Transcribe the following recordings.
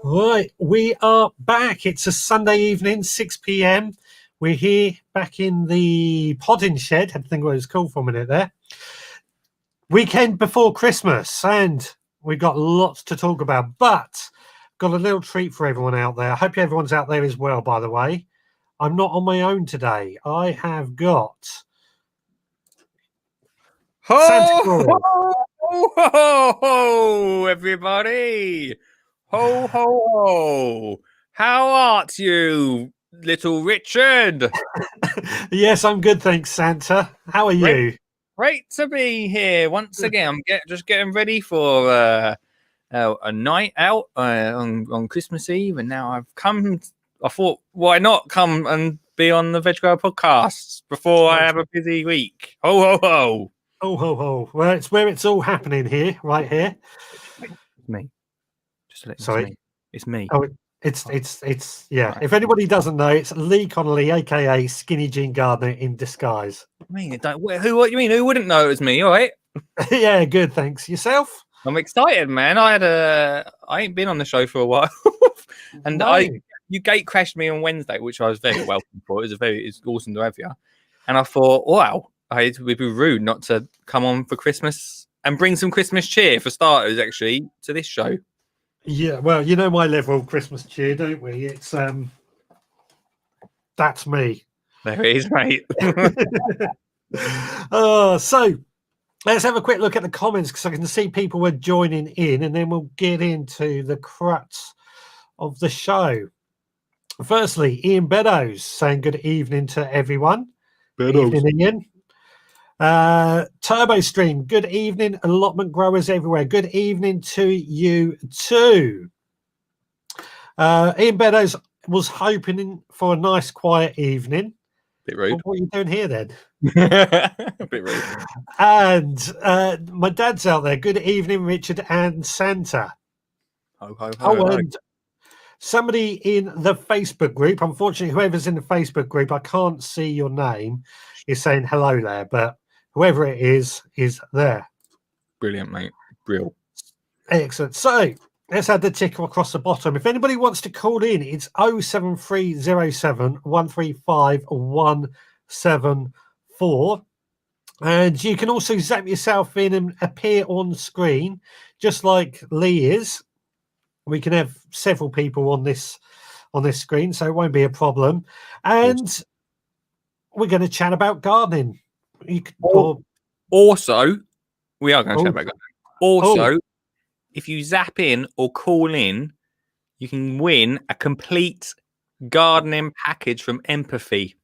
Right, we are back. It's a Sunday evening, 6 p.m. We're here back in the podding shed. I had to think what it was called for a minute there. Weekend before Christmas, and we've got lots to talk about, but got a little treat for everyone out there. I hope everyone's out there as well, by the way. I'm not on my own today. I have got Santa Claus. Ho, ho, ho, everybody. Ho, ho, ho. How art you, little Richard? Yes, I'm good, thanks, Santa. How are you? Great to be here once again. I'm just getting ready for a night out on Christmas Eve, and now I've come. I thought, why not come and be on the Veg Grower podcast before I have a busy week? Ho, ho, ho. Oh, ho, ho. Well, it's where it's all happening here, right here. It's me. Just to let you know, Sorry. It's me. Oh, it's yeah. Right. If anybody doesn't know, it's Lee Connolly, aka Skinny Jean Gardener in disguise. I mean, what you mean? Who wouldn't know it was me? All right. Yeah, good. Thanks. Yourself? I'm excited, man. I ain't been on the show for a while, and No. you gate crashed me on Wednesday, which I was very welcome for. It's awesome to have you. And I thought, wow, it would be rude not to come on for Christmas and bring some Christmas cheer for starters, actually, to this show. Yeah, well, you know my level of Christmas cheer, don't we? It's that's me. There it is, mate. So let's have a quick look at the comments because I can see people were joining in, and then we'll get into the crux of the show. Firstly, Ian Beddoes saying good evening to everyone. Beddoes. Evening, Ian. Turbo Stream, good evening. Allotment growers everywhere. Good evening to you too. Ian Beddoes was hoping for a nice, quiet evening. Bit rude. What are you doing here then? A bit rude. And my dad's out there. Good evening, Richard and Santa. Ho, ho, ho, Oh, ho. and somebody in the Facebook group, unfortunately, whoever's in the Facebook group, I can't see your name, is saying hello there, but whoever it is there. Brilliant, mate. Real. Excellent. So let's add the ticker across the bottom. If anybody wants to call in, it's 07307 135 174. And you can also zap yourself in and appear on screen, just like Lee is. We can have several people on this screen, so it won't be a problem. And we're going to chat about gardening. Also, we are going to chat about gardening. Also, Oh. if you zap in or call in, you can win a complete gardening package from Empathy.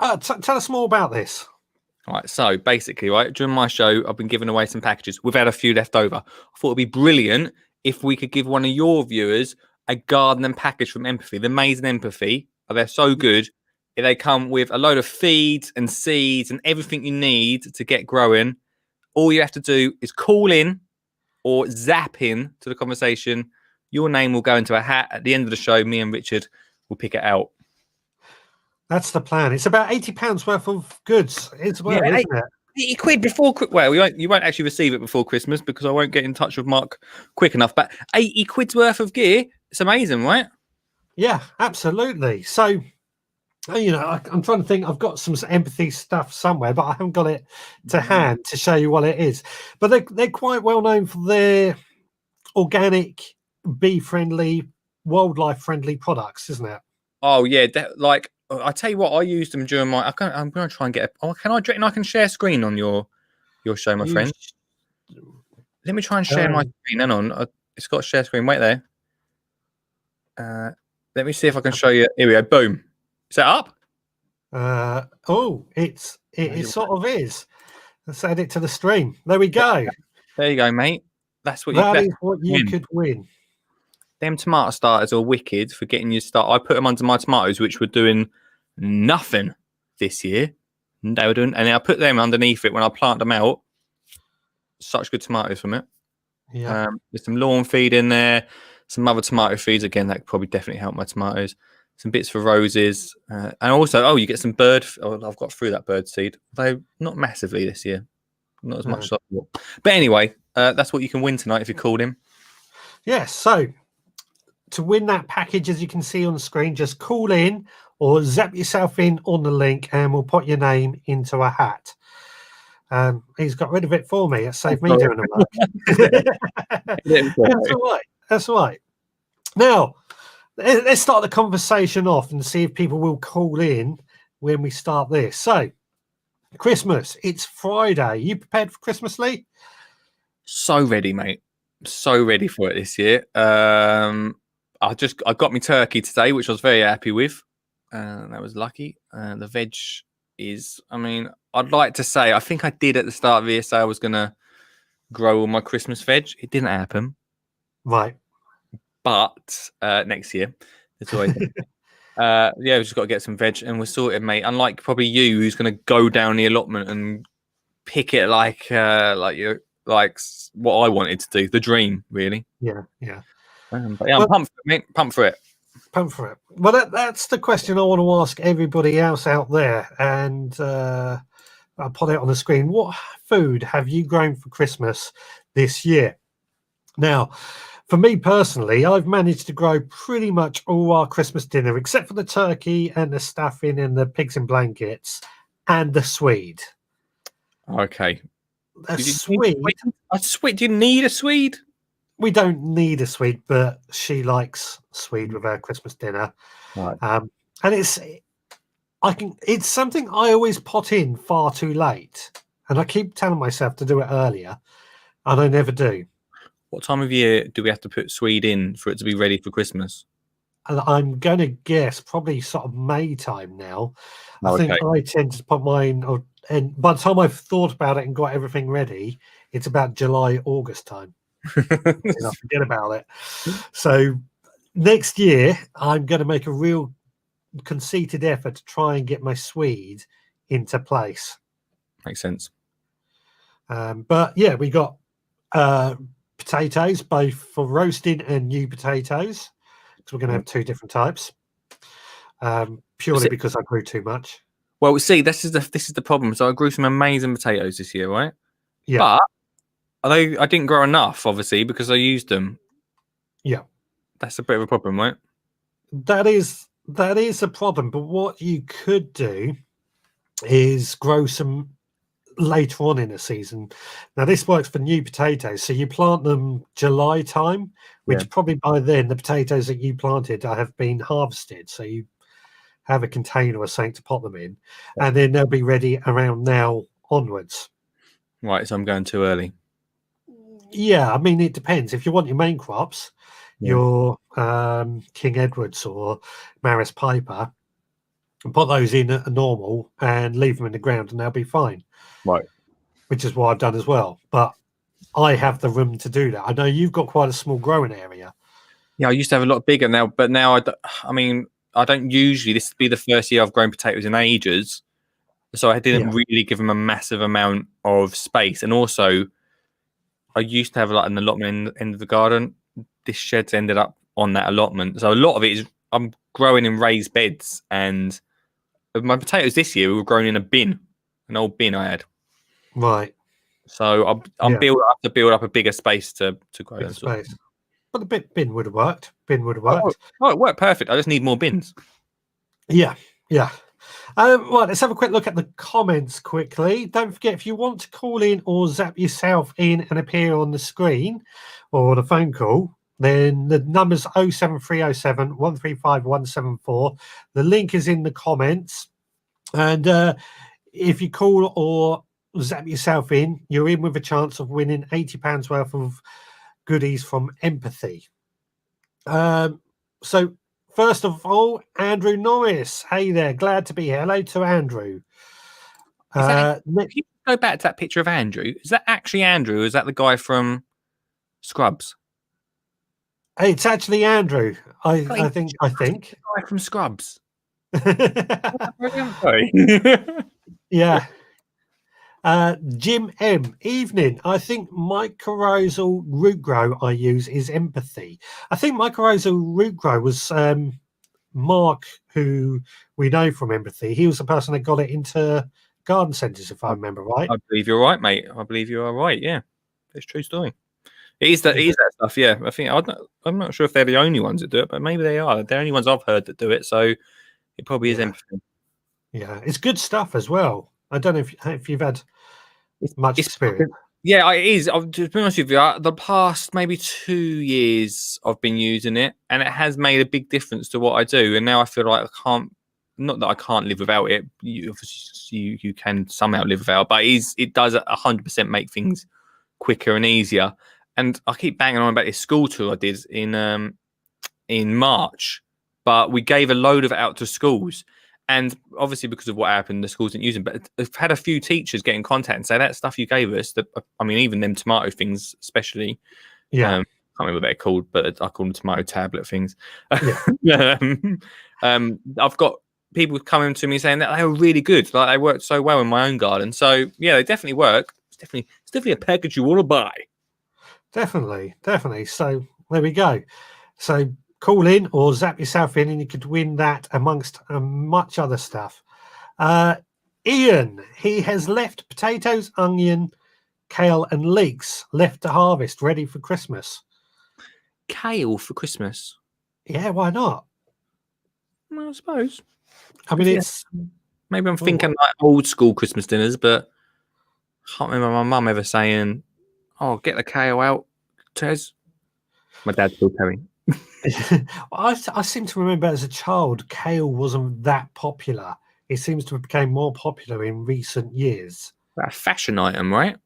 Tell us more about this. All right, so basically, right, during my show, I've been giving away some packages. We've had a few left over. I thought it'd be brilliant if we could give one of your viewers a gardening package from Empathy. The amazing Empathy. They're so good. They come with a load of feeds and seeds and everything you need to get growing. All you have to do is call in or zap in to the conversation. Your name will go into a hat. At the end of the show, me and Richard will pick it out. That's the plan. It's about £80 worth of goods as well, isn't it? £80 before. Well, you won't actually receive it before Christmas because I won't get in touch with Mark quick enough. But £80 worth of gear. It's amazing, right? Yeah, absolutely. So, you know, I'm trying to think. I've got some Empathy stuff somewhere, but I haven't got it to hand to show you what it is. But they're quite well known for their organic, bee-friendly, wildlife-friendly products, isn't it? Oh yeah, like I tell you what, I used them during my. I'm going to try and get. Can I? Do you reckon I can share screen on your show, my friend? Let me try and share my screen. Hang on. It's got a share screen. Wait there. Let me see if I can show you. Here we go. Boom. Is that up? It sort of is. Let's add it to the stream. There we go. There you go, mate. That's what That is what you could win. Them tomato starters are wicked for getting you started. I put them under my tomatoes, which were doing nothing this year. They were doing, and I put them underneath it when I plant them out. Such good tomatoes from it. Yeah. There's some lawn feed in there, some other tomato feeds. Again, that could probably definitely help my tomatoes. Some bits for roses, and also, you get some bird. I've got through that bird seed, though not massively this year, not as much as I thought. But anyway, that's what you can win tonight if you called him. Yes. So to win that package, as you can see on the screen, just call in or zap yourself in on the link, and we'll put your name into a hat. He's got rid of it for me. It saved me doing the work. That's all right. That's all right. Now, let's start the conversation off and see if people will call in when we start this. So, Christmas, it's Friday. You prepared for Christmas, Lee? So ready, mate. So ready for it this year. I got my turkey today, which I was very happy with. That was lucky. The veg is, I'd like to say, I think I did at the start of the year say I was going to grow all my Christmas veg. It didn't happen. Right. But next year, it's always we just got to get some veg and we're sorted, mate. Unlike probably you, who's going to go down the allotment and pick it like what I wanted to do, the dream, really. Yeah. I'm pumped for it, mate. Pumped for it. Pumped for it. Well, that's the question I want to ask everybody else out there, and I'll put it on the screen. What food have you grown for Christmas this year? Now, for me personally, I've managed to grow pretty much all our Christmas dinner, except for the turkey and the stuffing and the pigs in blankets and the Swede. Okay. A Swede? Do you need a Swede? We don't need a Swede, but she likes Swede with her Christmas dinner. Right. And it's something I always pot in far too late. And I keep telling myself to do it earlier, and I never do. What time of year do we have to put Swede in for it to be ready for Christmas? And I'm going to guess probably sort of May time now. I think I tend to put mine, and by the time I've thought about it and got everything ready, it's about July, August time. And I forget about it. So next year, I'm going to make a real conceited effort to try and get my Swede into place. Makes sense. But yeah, we got potatoes, both for roasting and new potatoes. So we're going to have two different types, purely because I grew too much. Well, see, this is the problem. So I grew some amazing potatoes this year, right? Yeah. But although I didn't grow enough, obviously, because I used them. Yeah. That's a bit of a problem, right? That is a problem. But what you could do is grow some later on in the season. Now, this works for new potatoes. So you plant them July time, which probably by then the potatoes that you planted have been harvested. So you have a container or something to pot them in, and then they'll be ready around now onwards. Right. So I'm going too early. Yeah, it depends. If you want your main crops, your King Edwards or Maris Piper, and put those in at a normal and leave them in the ground and they'll be fine. Right. Which is what I've done as well. But I have the room to do that. I know you've got quite a small growing area. Yeah, I used to have a lot bigger now, but now I don't usually. This would be the first year I've grown potatoes in ages. So I didn't really give them a massive amount of space. And also, I used to have an allotment in the end of the garden. This shed's ended up on that allotment. So a lot of it is I'm growing in raised beds. And my potatoes this year were grown in a bin, an old bin I had. Right. So I have to build up a bigger space to grow them. Space. But the bin would have worked. Oh, it worked perfect. I just need more bins. Yeah. Right, let's have a quick look at the comments quickly. Don't forget, if you want to call in or zap yourself in and appear on the screen or the phone call, then the number's 07307 135 174. The link is in the comments. And if you call or zap yourself in, you're in with a chance of winning £80 worth of goodies from Empathy. So first of all, Andrew Norris. Hey there, glad to be here. Hello to Andrew. If you go back to that picture of Andrew, is that actually Andrew? Or is that the guy from Scrubs? It's actually Andrew. I think. The guy from Scrubs. Sorry. Yeah. Jim M. Evening. I think mycorrhizal root grow I use is Empathy. I think mycorrhizal root grow was Mark, who we know from Empathy. He was the person that got it into garden centres, if I remember right. I believe you're right, mate. I believe you are right. Yeah, it's a true story. It is that stuff. Yeah, I think I'm not sure if they're the only ones that do it, but maybe they are. They're the only ones I've heard that do it. So it probably is Empathy. Yeah, it's good stuff as well. I don't know if you've had much experience. Yeah, it is. To be honest with you, the past maybe 2 years I've been using it, and it has made a big difference to what I do. And now I feel like I can't. Not that I can't live without it. You can somehow live without, but it does 100% make things quicker and easier. And I keep banging on about this school tour I did in March, but we gave a load of it out to schools. And obviously, because of what happened, the schools didn't use them. But I've had a few teachers get in contact and say that stuff you gave us. Even them tomato things, especially. Yeah, I can't remember what they're called, but I call them tomato tablet things. Yeah. I've got people coming to me saying that they were really good. Like they worked so well in my own garden. So yeah, they definitely work. It's definitely a package you want to buy. Definitely. So there we go. So call in or zap yourself in and you could win that amongst much other stuff. Ian, he has left potatoes, onion, kale and leeks left to harvest, ready for Christmas. Kale for Christmas? Yeah, why not? Well, I suppose. It's... Maybe I'm thinking like old school Christmas dinners, but I can't remember my mum ever saying, "Oh, get the kale out, Tez." My dad's still telling. I seem to remember as a child, kale wasn't that popular. It seems to have become more popular in recent years. A fashion item, right?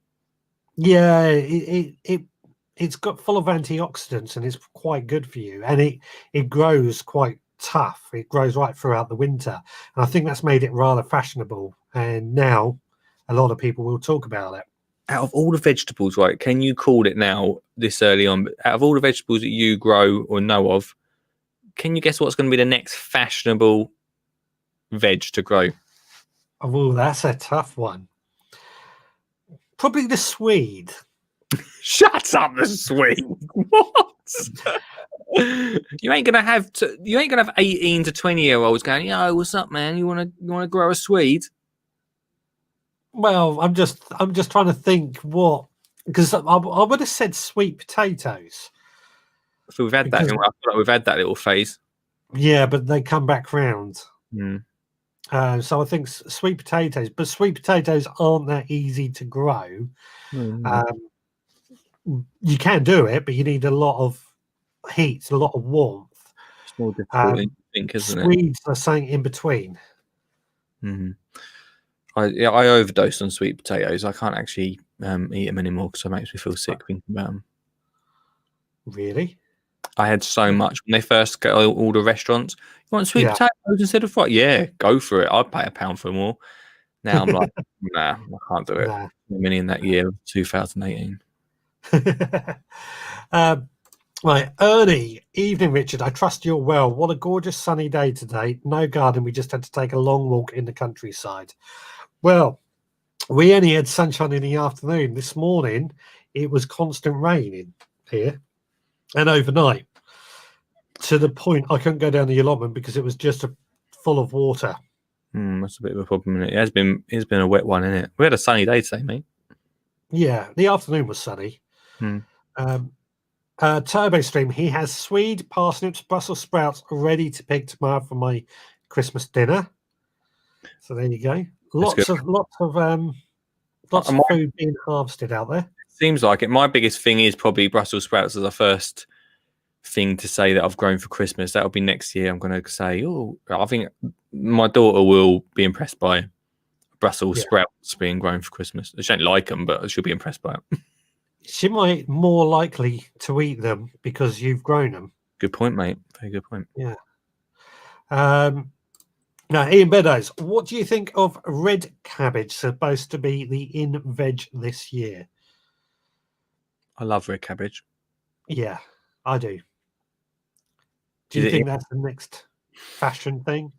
Yeah, it's got full of antioxidants and it's quite good for you. And it grows quite tough. It grows right throughout the winter. And I think that's made it rather fashionable. And now a lot of people will talk about it. Out of all the vegetables, right, can you call it now this early on? But out of all the vegetables that you grow or know of, can you guess what's going to be the next fashionable veg to grow? Oh, that's a tough one. Probably the Swede. Shut up, the Swede. What? You ain't gonna have 18 to 20-year-olds going, "Yo, what's up, man? You wanna grow a Swede?" Well, I'm just trying to think what, because I would have said sweet potatoes. So we've had that. I feel like we've had that little phase. Yeah, but they come back round. Mm. So I think sweet potatoes, but sweet potatoes aren't that easy to grow. You can do it, but you need a lot of heat, a lot of warmth. It's more difficult than you think, isn't it? Swedes are something in between. Mm-hmm. I overdosed on sweet potatoes. I can't actually eat them anymore because it makes me feel sick thinking about them. Really? I had so much when they first got all the restaurants. You want sweet potatoes instead of fried? Yeah, go for it. I'd pay £1 for more. Now I'm like, nah, I can't do it. Many in that year, 2018. Right, Ernie. Evening, Richard. I trust you're well. What a gorgeous sunny day today. No garden. We just had to take a long walk in the countryside. Well, we only had sunshine in the afternoon. This morning, it was constant raining here and overnight to the point I couldn't go down the allotment because it was just full of water. That's a bit of a problem, isn't it? It's been a wet one, isn't it? We had a sunny day today, mate. Yeah, the afternoon was sunny. Turbo Stream, he has Swede, parsnips, Brussels sprouts ready to pick tomorrow for my Christmas dinner. So there you go. Lots of food being harvested out there. Seems like it. My biggest thing is probably Brussels sprouts as a first thing to say that I've grown for Christmas. That'll be next year. I'm going to say, I think my daughter will be impressed by Brussels sprouts being grown for Christmas. She don't like them, but she'll be impressed by it. she might more likely to eat them because you've grown them. Good point, mate. Very good point. Yeah. Now, Ian Beddoes, what do you think of red cabbage supposed to be the in veg this year? I love red cabbage. Yeah, I do. Do Is you it think that's the next fashion thing?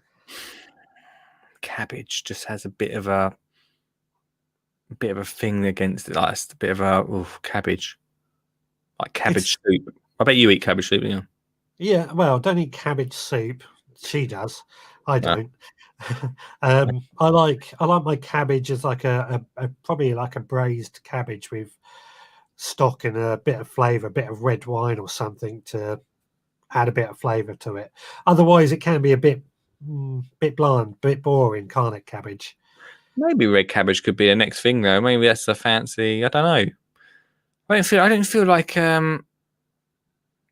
cabbage just has a bit of a thing against it. Like it's a bit of a cabbage, like cabbage soup. I bet you eat cabbage soup, don't you? Yeah, well, don't eat cabbage soup. She does. I No. don't. I like my cabbage as like a probably like a braised cabbage with stock and a bit of flavour, a bit of red wine or something to add a bit of flavour to it. Otherwise, it can be a bit bland, bit boring, can't it? Cabbage. Maybe red cabbage could be a next thing though. Maybe that's a fancy. I don't know. I don't feel like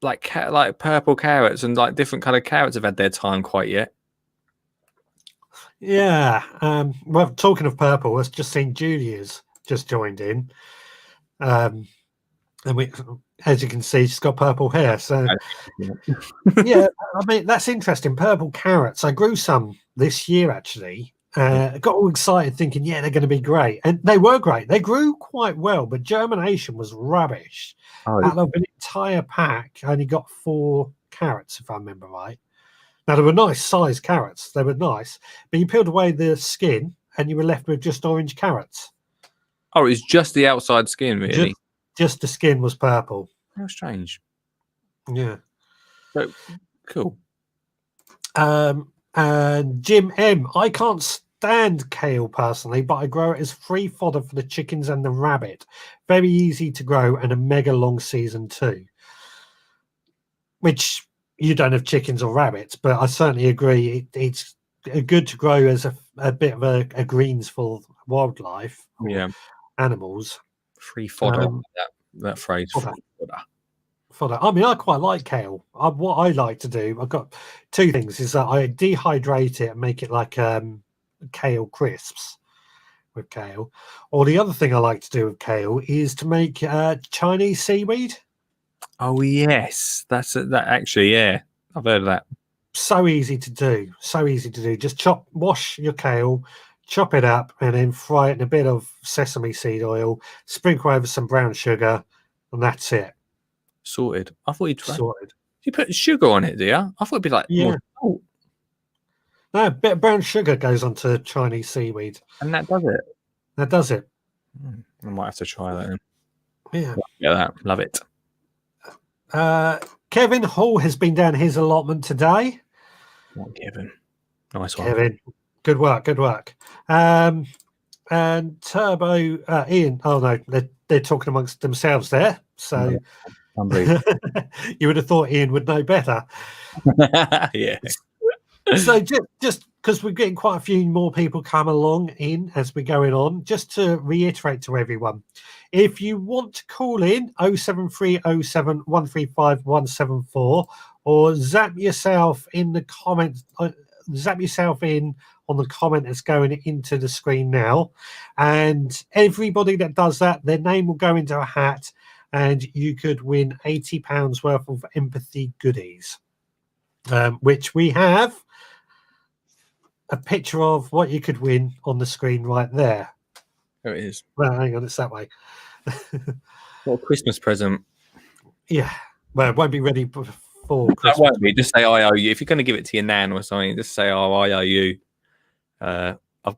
like purple carrots and like different coloured carrots have had their time quite yet. Yeah. Well, talking of purple, I've just seen Julia's just joined in. And we, as you can see, she's got purple hair. So, yeah, I mean, that's interesting. Purple carrots. I grew some this year, actually. Got all excited thinking, yeah, they're going to be great. And they were great. They grew quite well, but germination was rubbish. Oh, Out of an entire pack, I only got 4 carrots, if I remember right. Now, they were nice sized carrots. They were nice. But you peeled away the skin and you were left with just orange carrots. oh, it's just the outside skin, really. Just the skin was purple. How strange. Yeah. So cool. And Jim M, I can't stand kale personally, but I grow it as free fodder for the chickens and the rabbit. Very easy to grow and a mega long season too. Which you don't have chickens or rabbits, but I certainly agree it's good to grow as a bit of a greens for wildlife or animals. Free fodder. That phrase. Fodder. Free fodder. Fodder. I mean, I quite like kale. What I like to do, I've got 2 things: is that I dehydrate it and make it like kale crisps with kale. Or the other thing I like to do with kale is to make Chinese seaweed. Oh yes, that actually, yeah, I've heard of that. So easy to do. So easy to do. Just wash your kale, chop it up, and then fry it in a bit of sesame seed oil. Sprinkle over some brown sugar, and that's it. Sorted. I thought you'd Sorted. You put sugar on it, do you? I thought it'd be like more salt. No, a bit of brown sugar goes onto Chinese seaweed. And that does it. That does it. I might have to try that. Yeah. Yeah, love it. Kevin Hall has been down his allotment today. What, Kevin? Nice one. Kevin, good work, good work. And Turbo Ian. Oh no, they're talking amongst themselves there. So you would have thought Ian would know better. Yeah. So just because we're getting quite a few more people come along in as we're going on, just to reiterate to everyone, if you want to call in 07307 135 174 or zap yourself in the comments, zap yourself in on the comment that's going into the screen now, and everybody that does that, their name will go into a hat and you could win £80 worth of empathy goodies, which we have a picture of what you could win on the screen right there. There it is. Well, hang on, it's that way. What a Christmas present. Yeah. Well, it won't be ready before Christmas. That won't be. Just say I owe you. If you're going to give it to your nan or something, just say, oh, I owe you.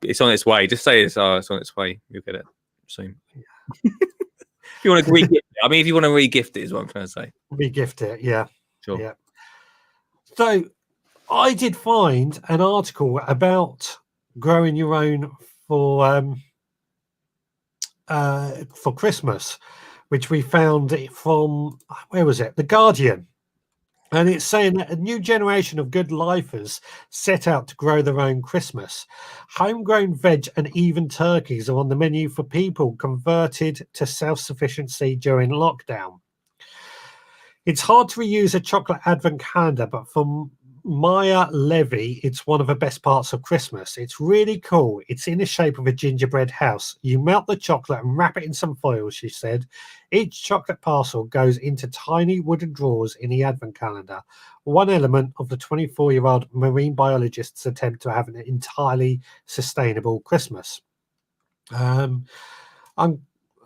It's on its way. Just say it's on its way. You'll get it soon. If you want to re-gift it. I mean, if you want to re-gift it is what I'm trying to say. Re-gift it, yeah. Sure. Yeah. So I did find an article about growing your own for Christmas, which we found it from, where was it? The Guardian. And it's saying that a new generation of good lifers set out to grow their own Christmas. Homegrown veg and even turkeys are on the menu for people converted to self-sufficiency during lockdown. It's hard to reuse a chocolate advent calendar, but for Maya Levy, it's one of the best parts of Christmas. It's really cool. It's in the shape of a gingerbread house. You melt the chocolate and wrap it in some foil, she said. Each chocolate parcel goes into tiny wooden drawers in the advent calendar. One element of the 24-year-old marine biologist's attempt to have an entirely sustainable Christmas. I'm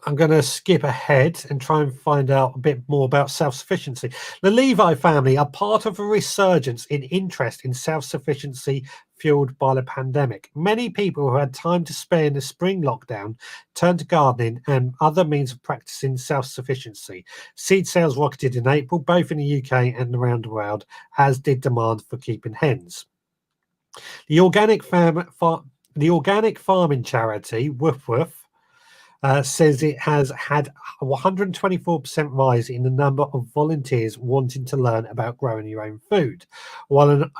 I'm going to skip ahead and try and find out a bit more about self-sufficiency. The Levi family are part of a resurgence in interest in self-sufficiency fueled by the pandemic. Many people who had time to spare in the spring lockdown turned to gardening and other means of practicing self-sufficiency. Seed sales rocketed in April, both in the UK and around the world, as did demand for keeping hens. The organic farming charity Woof Woof says it has had a 124% rise in the number of volunteers wanting to learn about growing your own food, while an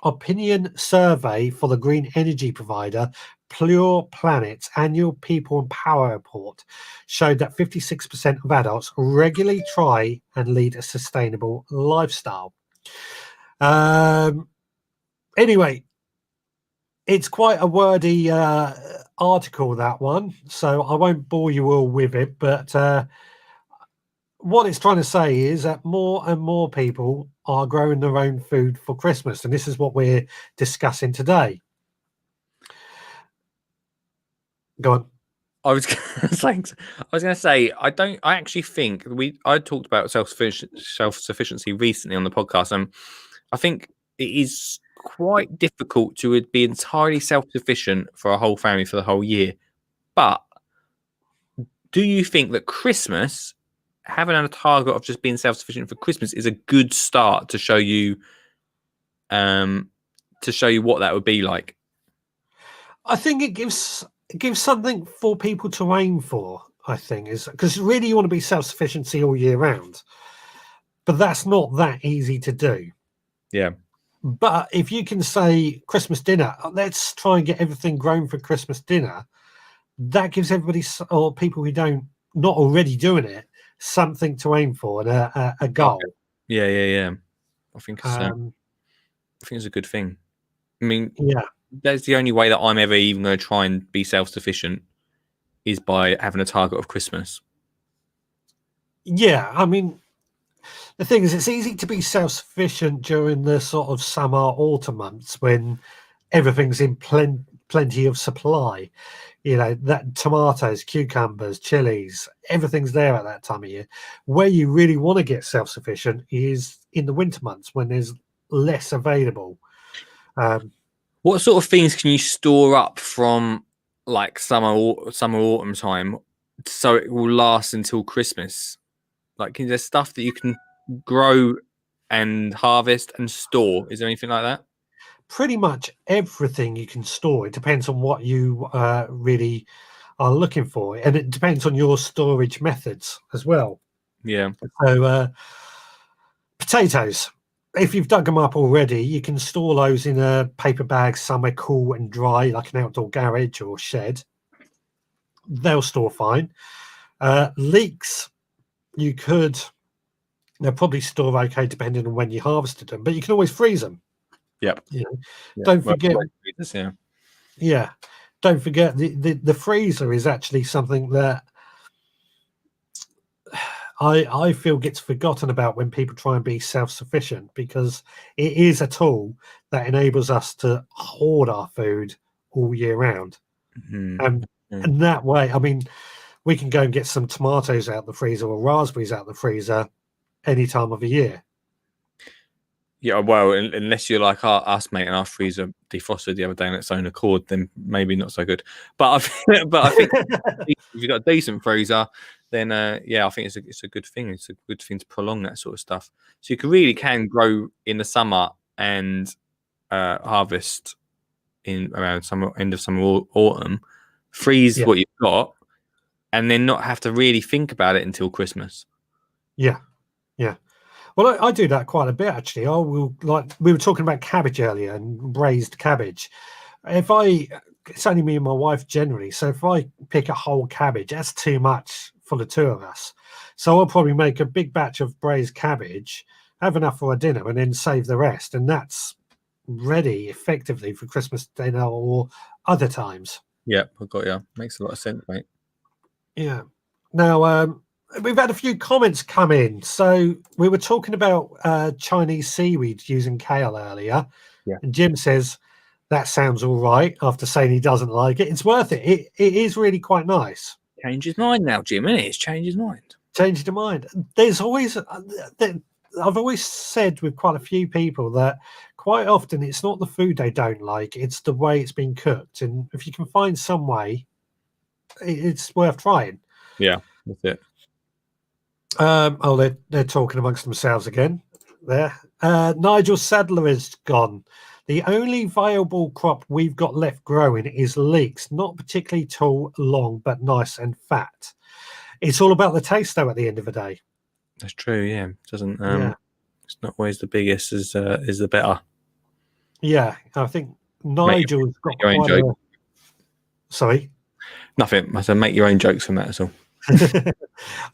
opinion survey for the green energy provider Pure Planet's annual People and Power report showed that 56% of adults regularly try and lead a sustainable lifestyle. Anyway, it's quite a wordy article, that one, so I won't bore you all with it, but what it's trying to say is that more and more people are growing their own food for Christmas, and this is what we're discussing today. Go on. I was going to say I actually think I talked about self-sufficiency recently on the podcast, and I think it is quite difficult to be entirely self-sufficient for a whole family for the whole year. But do you think that Christmas, having a target of just being self-sufficient for Christmas, is a good start to show you what that would be like? I think it gives something for people to aim for. I think is because really you want to be self-sufficiency all year round, but that's not that easy to do. Yeah. But if you can say Christmas dinner, let's try and get everything grown for Christmas dinner, that gives everybody, or people who not already doing it, something to aim for and a goal. Okay. Yeah. I think it's a good thing. I mean, yeah, that's the only way that I'm ever even going to try and be self-sufficient is by having a target of Christmas. Yeah, I mean, the thing is, it's easy to be self-sufficient during the sort of summer, autumn months when everything's in plenty of supply. You know, that tomatoes, cucumbers, chilies, everything's there at that time of year. Where you really want to get self-sufficient is in the winter months when there's less available. What sort of things can you store up from like summer, autumn time so it will last until Christmas? Like, is there stuff that you can grow and harvest and store? Is there anything like that? Pretty much everything you can store. It depends on what you really are looking for, and it depends on your storage methods as well. Yeah. So potatoes, if you've dug them up already, you can store those in a paper bag somewhere cool and dry, like an outdoor garage or shed. They'll store fine. Leeks, they'll probably store okay depending on when you harvested them, but you can always freeze them. Yep. You know, don't forget. Yeah. Don't forget the freezer is actually something that I feel gets forgotten about when people try and be self-sufficient, because it is a tool that enables us to hoard our food all year round. And that way, I mean, we can go and get some tomatoes out the freezer or raspberries out the freezer any time of the year. Yeah, well, unless you're like us, mate, and our freezer defrosted the other day on its own accord, then maybe not so good. But I think if you've got a decent freezer, then I think it's a good thing. It's a good thing to prolong that sort of stuff. So you can grow in the summer and harvest in around end of summer or autumn, freeze what you've got, and then not have to really think about it until Christmas. Yeah. Well, I do that quite a bit, actually. I will, like we were talking about cabbage earlier and raised cabbage. It's only me and my wife generally, so if I pick a whole cabbage, that's too much for the two of us. So I'll probably make a big batch of braised cabbage, have enough for our dinner, and then save the rest. And that's ready effectively for Christmas dinner or other times. Yeah, I got you. Makes a lot of sense, mate. Yeah. Now, we've had a few comments come in. So we were talking about Chinese seaweed using kale earlier. Yeah. And Jim says, that sounds all right after saying he doesn't like it. It's worth it. It is really quite nice. Change his mind now, Jim, innit? It's changed his mind. Changed your mind. There's always, I've always said with quite a few people that quite often it's not the food they don't like, it's the way it's been cooked. And if you can find some way, it's worth trying. Yeah, that's it. They're talking amongst themselves again there. Nigel Sadler is gone. The only viable crop we've got left growing is leeks, not particularly tall, long, but nice and fat. It's all about the taste, though, at the end of the day. That's true, yeah. It doesn't Yeah. It's not always the biggest is the better. Yeah, I think Nigel's got your own quite a... joke. Sorry? Nothing. I said make your own jokes from that, that's all.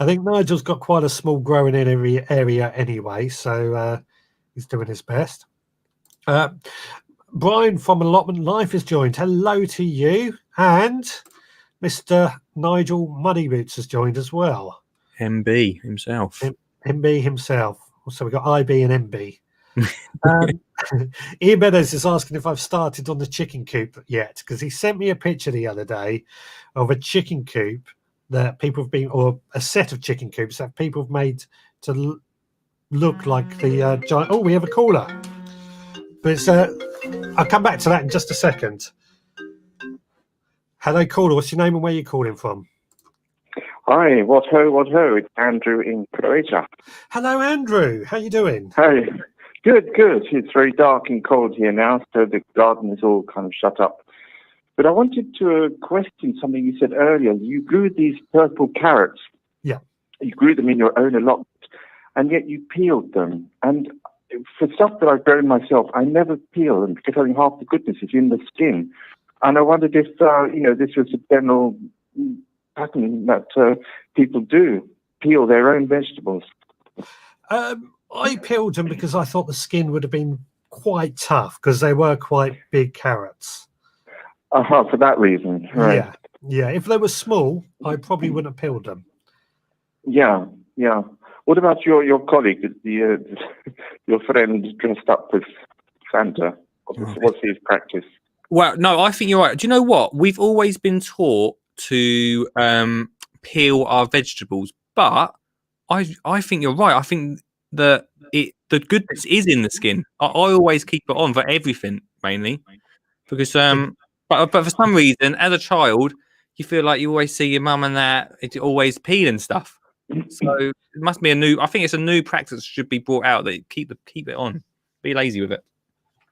I think Nigel's got quite a small growing area anyway, so he's doing his best. Brian from Allotment Life has joined. Hello to you. And Mr. Nigel Muddyboots has joined as well. MB himself. MB himself. So we've got IB and MB. Ian Meadows is asking if I've started on the chicken coop yet, because he sent me a picture the other day of a chicken coop that people have been, or a set of chicken coops that people have made to look like the giant. Oh, we have a caller. But it's, I'll come back to that in just a second. Hello, caller. What's your name and where you calling from? Hi, what ho, it's Andrew in Croatia. Hello, Andrew. How you doing? Hey, good. It's very dark and cold here now, so the garden is all kind of shut up. But I wanted to question something you said earlier. You grew these purple carrots. Yeah. You grew them in your own allotment, and yet you peeled them. And for stuff that I've grown myself, I never peel them because I think half the goodness is in the skin. And I wondered if, this was a general pattern that people do, peel their own vegetables. I peeled them because I thought the skin would have been quite tough because they were quite big carrots. For that reason, right? Yeah. If they were small, I probably wouldn't have peeled them. Yeah. What about your colleague, your friend dressed up as Santa? What's his practice? Well, no, I think you're right. Do you know what? We've always been taught to peel our vegetables, but I think you're right. I think that the goodness is in the skin. I always keep it on for everything, mainly because but for some reason, as a child, you feel like you always see your mum and that it's always peeling stuff. So it must be I think it's a new practice that should be brought out that keep it on. Be lazy with it.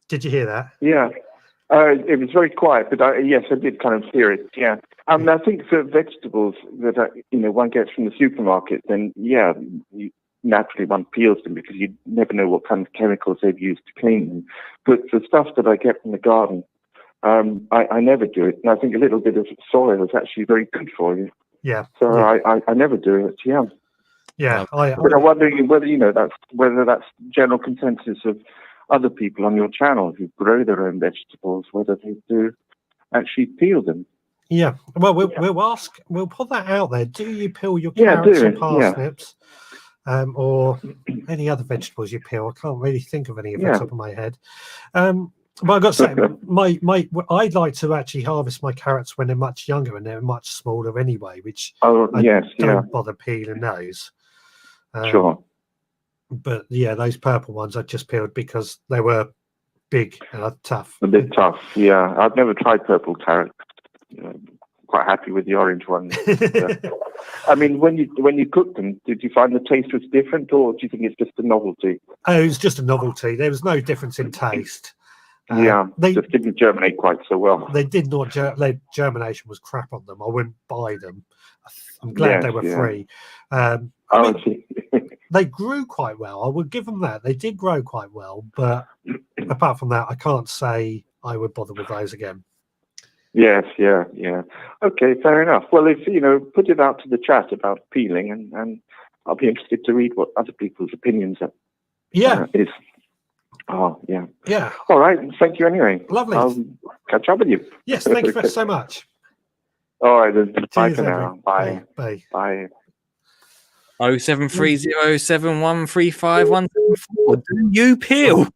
Did you hear that? Yeah. It was very quiet, but yes, I did kind of hear it. Yeah, I think for vegetables that one gets from the supermarket, then naturally one peels them because you never know what kind of chemicals they've used to clean them. But the stuff that I get from the garden, I never do it, and I think a little bit of soil is actually very good for you. Yeah. So I never do it. Yeah. Yeah. But I'm wondering whether that's general consensus of other people on your channel who grow their own vegetables, whether they do actually peel them. Yeah. Well, we'll put that out there. Do you peel your carrots or parsnips, or any other vegetables you peel? I can't really think of any off the top of my head. But I've got to say, I'd like to actually harvest my carrots when they're much younger and they're much smaller anyway, which I don't bother peeling those. Sure. But yeah, those purple ones I just peeled because they were big and tough. A bit tough, yeah. I've never tried purple carrots. Quite happy with the orange ones. I mean, when you cooked them, did you find the taste was different, or do you think it's just a novelty? Oh, it was just a novelty. There was no difference in taste. They just didn't germinate quite so well. They did not. Their germination was crap on them. I wouldn't buy them. I'm glad they were free. They grew quite well. I would give them that. They did grow quite well, but apart from that, I can't say I would bother with those again. Yes, yeah. Okay, fair enough. Well, if put it out to the chat about peeling, and I'll be interested to read what other people's opinions is. Oh, yeah. Yeah. All right. Thank you anyway. Lovely. I'll catch up with you. Yes, thank you so much. All right, then. Bye Cheers, for now. everyone. Bye. Bye. Bye. 07307135174. Do you peel?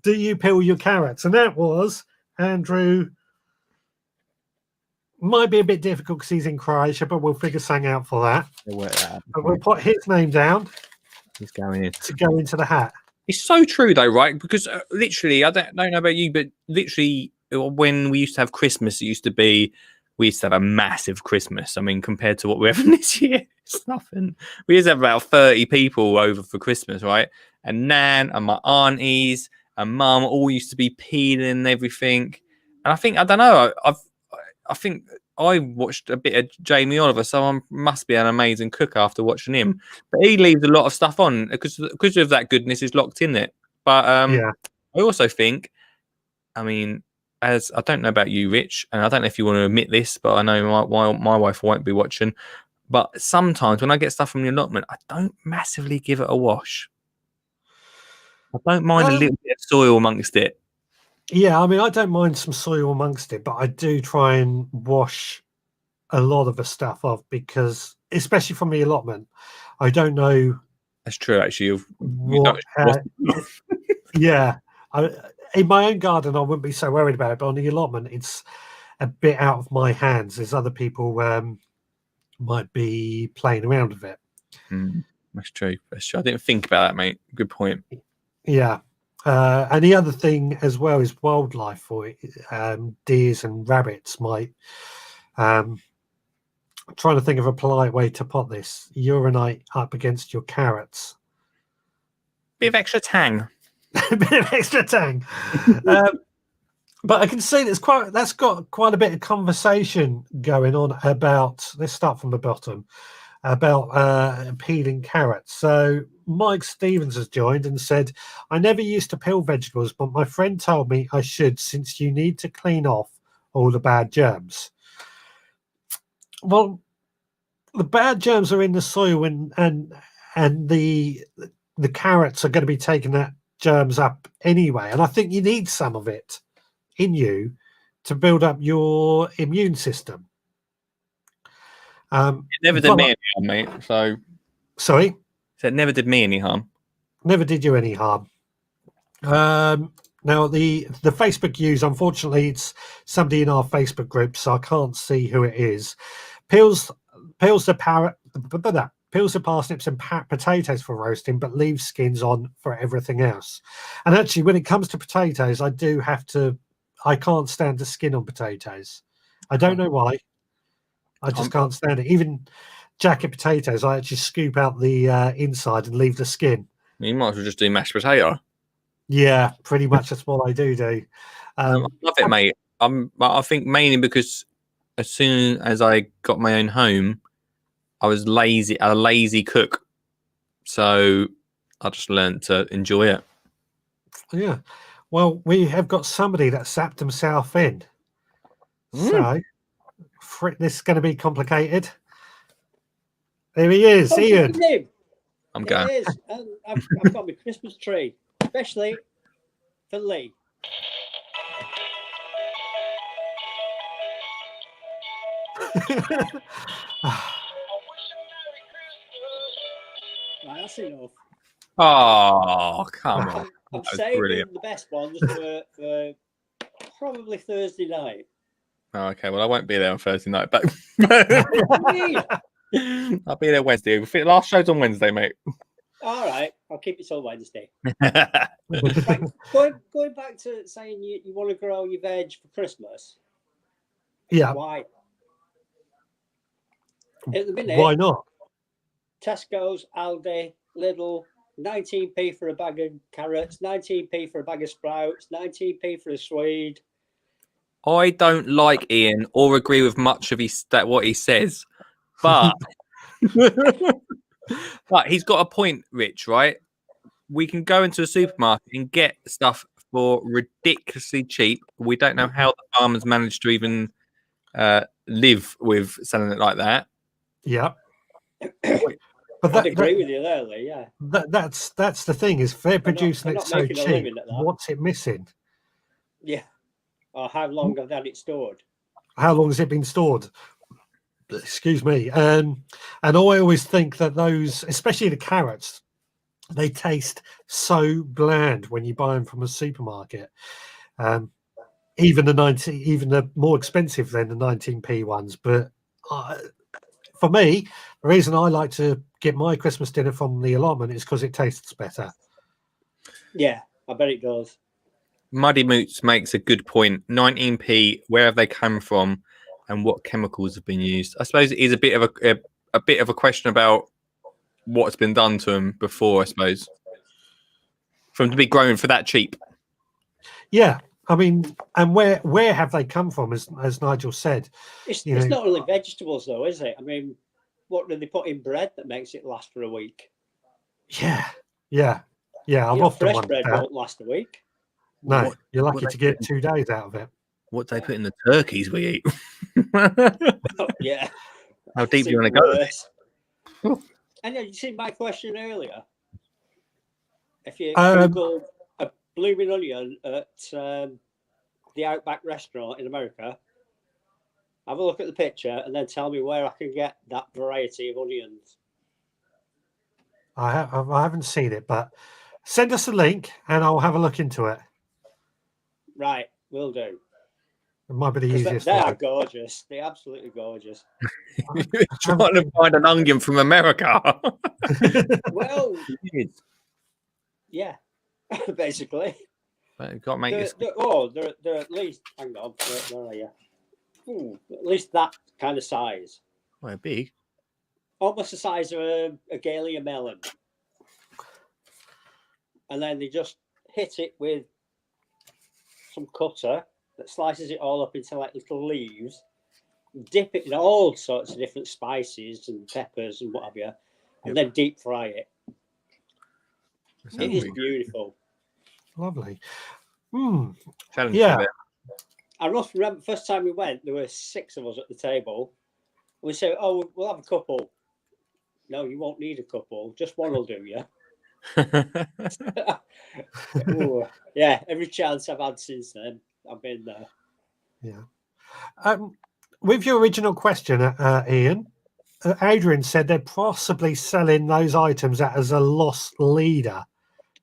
Do you peel your carrots? And that was Andrew. Might be a bit difficult because he's in Croatia, but we'll figure something out for that. But we'll put his name down. He's going in to go into the hat. It's so true, though, right? Because literally, I don't know about you, but literally, when we used to have Christmas, we used to have a massive Christmas. I mean, compared to what we're having this year, it's nothing. We used to have about 30 people over for Christmas, right? And Nan and my aunties and Mum all used to be peeling and everything. And I don't know, I think I watched a bit of Jamie Oliver, so I must be an amazing cook after watching him. But he leaves a lot of stuff on because of that goodness is locked in it. But I also think, I mean, as I don't know about you, Rich, and I don't know if you want to admit this, but I know my wife won't be watching. But sometimes when I get stuff from the allotment, I don't massively give it a wash. I don't mind a little bit of soil amongst it. Yeah, I mean, I don't mind some soil amongst it, but I do try and wash a lot of the stuff off because, especially from the allotment, I don't know. That's true, actually. Yeah. In my own garden, I wouldn't be so worried about it, but on the allotment, it's a bit out of my hands. There's other people might be playing around with it. That's true. I didn't think about that, mate. Good point. Yeah. And the other thing as well is wildlife, or deers and rabbits might. I'm trying to think of a polite way to put this. Urinate up against your carrots. Bit of extra tang. A bit of extra tang. But I can see that's got quite a bit of conversation going on about. Let's start from the bottom. About peeling carrots. So Mike Stevens has joined and said, I never used to peel vegetables, but my friend told me I should since you need to clean off all the bad germs. Well, the bad germs are in the soil and the carrots are going to be taking that germs up anyway. And I think you need some of it in you to build up your immune system. It never did me any harm, mate. So, sorry? So it never did me any harm. Never did you any harm. Now, the Facebook use, unfortunately, it's somebody in our Facebook group, so I can't see who it is. Peels the parsnips and potatoes for roasting, but leaves skins on for everything else. And actually, when it comes to potatoes, I can't stand the skin on potatoes. I don't know why. I just can't stand it. Even jacket potatoes, I actually scoop out the inside and leave the skin. You might as well just do mashed potato. Yeah, pretty much that's what I do. I love it, mate. I think mainly because as soon as I got my own home, I was a lazy cook. So I just learned to enjoy it. Yeah. Well, we have got somebody that sapped himself in. So this is going to be complicated. There he is, Ian. I'm going. It is. I've got my Christmas tree, especially for Lee. Right, that's enough. Oh, come on. I'm saving the best ones for probably Thursday night. Oh, okay, well, I won't be there on Thursday night, but I'll be there Wednesday. The last show's on Wednesday, mate. All right, I'll keep it till Wednesday. Right, going back to saying you want to grow your veg for Christmas. Yeah. Why? At the minute, why not? Tesco's, Aldi, Lidl, 19p for a bag of carrots, 19p for a bag of sprouts, 19p for a Swede. I don't like Ian or agree with much of what he says, but but he's got a point, Rich. Right? We can go into a supermarket and get stuff for ridiculously cheap. We don't know how the farmers managed to even live with selling it like that. Yeah. But I'd agree with you there, Lee. Yeah. That's the thing, is they're producing it so cheap. What's it missing? Yeah. Or how long have they had it stored? How long has it been stored? Excuse me. And I always think that those, especially the carrots, they taste so bland when you buy them from a supermarket. Even the more expensive than the 19p ones. But for me, the reason I like to get my Christmas dinner from the allotment is because it tastes better. Yeah, I bet it does. Muddy Moots makes a good point. 19p, where have they come from, and what chemicals have been used? I suppose it is a bit of a question about what's been done to them before. I suppose for them to be grown for that cheap. Yeah, I mean, and where have they come from? As Nigel said, it's not only vegetables, though, is it? I mean, what do they put in bread that makes it last for a week? Yeah. I've often fresh bread won't last a week. No, you're lucky to get 2 days out of it. What they put in the turkeys we eat. Yeah. How deep do you want to go? And you see my question earlier. If you Google a blooming onion at the Outback restaurant in America, have a look at the picture and then tell me where I can get that variety of onions. I haven't seen it, but send us a link and I'll have a look into it. Right, will do. It might be the easiest. They are gorgeous. They're absolutely gorgeous. Trying to find an onion from America. Well, yeah, basically. But you've got to make they're at least, hang on, where are you? At least that kind of size. Well, big. Almost the size of a Galia melon. And then they just hit it with some cutter that slices it all up into like little leaves, dip it in all sorts of different spices and peppers and what have you, and then deep fry it. It is beautiful. Lovely. Yeah. I must remember first time we went, there were 6 of us at the table. We said, "Oh, we'll have a couple." No, you won't need a couple. Just one will do you. Yeah, every chance I've had since then, I've been there. Yeah. With your original question, Ian, Adrian said they're possibly selling those items as a loss leader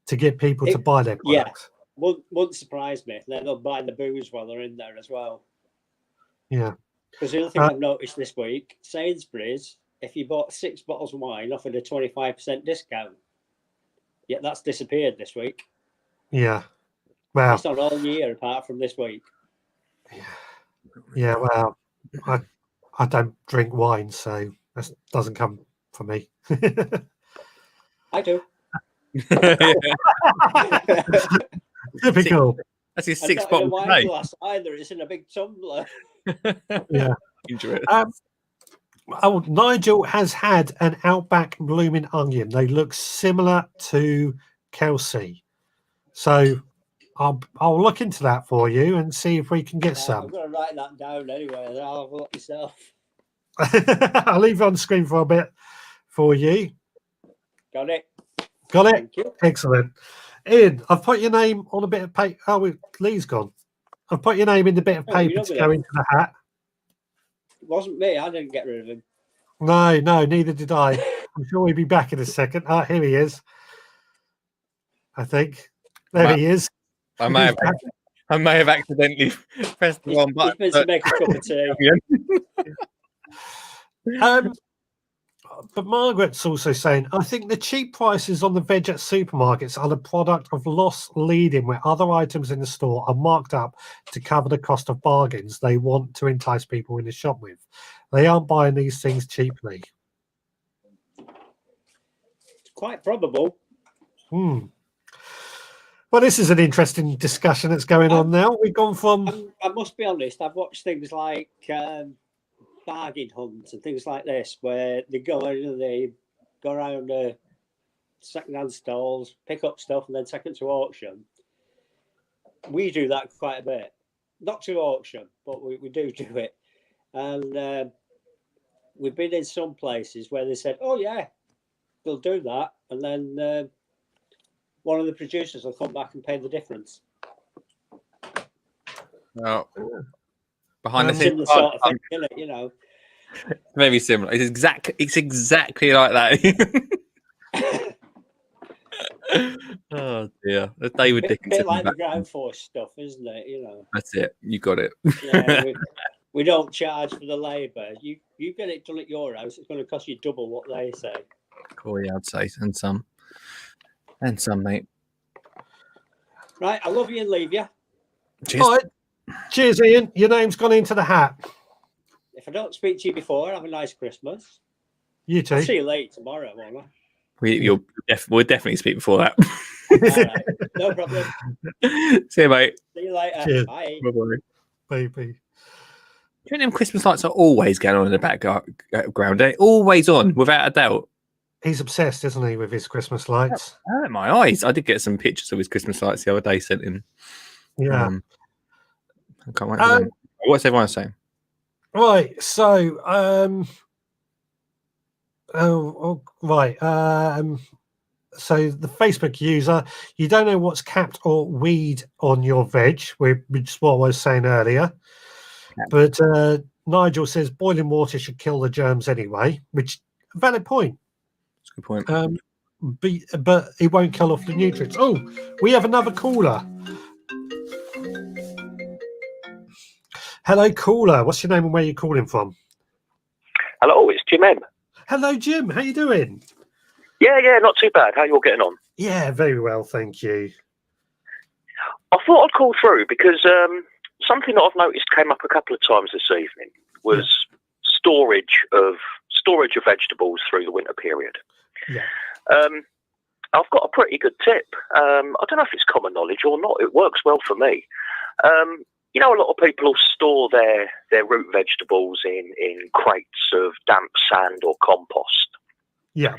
to get people to buy their products. Yeah, wouldn't surprise me. Then they'll buy the booze while they're in there as well. Yeah. Because the other thing I've noticed this week, Sainsbury's, if you bought 6 bottles of wine, offered a 25% discount. Yet that's disappeared this week. Yeah. Well, it's not all year apart from this week. Yeah, well, I don't drink wine, so that doesn't come for me. I do. Typical. That's his 6 bottles a wine glass either. It's in a big tumbler. Yeah. Enjoy it. Nigel has had an Outback blooming onion. They look similar to Kelsey, so I'll look into that for you and see if we can get some. I'm going to write that down anyway. Then I'll have a look myself. I'll leave it on screen for a bit for you. Got it. Got it. Thank you. Excellent. Ian, I've put your name on a bit of paper. Oh, Lee's gone. I've put your name in the bit of paper to go into the hat. It wasn't me. I didn't get rid of him. No, neither did I. I'm sure he'll be back in a second. Here he is. I think. There he is. I may have accidentally pressed the wrong button. He's meant to make a cup of tea. But Margaret's also saying, I think the cheap prices on the veg at supermarkets are the product of loss leading, where other items in the store are marked up to cover the cost of bargains they want to entice people in the shop with. They aren't buying these things cheaply. It's quite probable. Well, this is an interesting discussion that's going on now. We've gone from... I must be honest, I've watched things like bargain hunts and things like this, where they go around second-hand stalls, pick up stuff, and then take it to auction. we do that quite a bit. Not to auction, but we do it. And we've been in some places where they said, "Oh yeah, they'll do that," and then one of the producers will come back and pay the difference. Well, behind the Similar scenes, sort of thing, isn't it? You know. very similar. It's exactly like that. Oh dear, that's David Bit Dickinson. like the ground force stuff, isn't it? You know. That's it. You got it. Yeah, we don't charge for the labour. You get it done at your house, it's going to cost you double what they say. Cool, yeah, I'd say, and some, mate. Right, I love you and leave you. Cheers. All right. Cheers, Ian. Your name's gone into the hat. If I don't speak to you before, have a nice Christmas. You too. I'll see you late tomorrow, won't I? We'll definitely speak before that. All right, no problem. See you, mate. See you later. Cheers. Bye. Bye-bye. Baby. Do you think them Christmas lights are always going on in the background? They're always on, without a doubt. He's obsessed, isn't he, with his Christmas lights? Oh, my eyes. I did get some pictures of his Christmas lights the other day sent in. Yeah. I can't wait for them. What's everyone saying? Right. So, right. So the Facebook user, you don't know what's capped or weed on your veg, which is what I was saying earlier. Yeah. But Nigel says boiling water should kill the germs anyway, which a valid point. That's a good point. But it won't kill off the nutrients. Oh, we have another caller. Hello, caller. What's your name and where are you calling from? Hello, it's Jim M. Hello, Jim. How you doing? Yeah, not too bad. How you all getting on? Yeah, very well, thank you. I thought I'd call through because something that I've noticed came up a couple of times this evening was storage of vegetables through the winter period. Yeah. I've got a pretty good tip. I don't know if it's common knowledge or not. It works well for me. You know, a lot of people will store their root vegetables in crates of damp sand or compost. Yeah.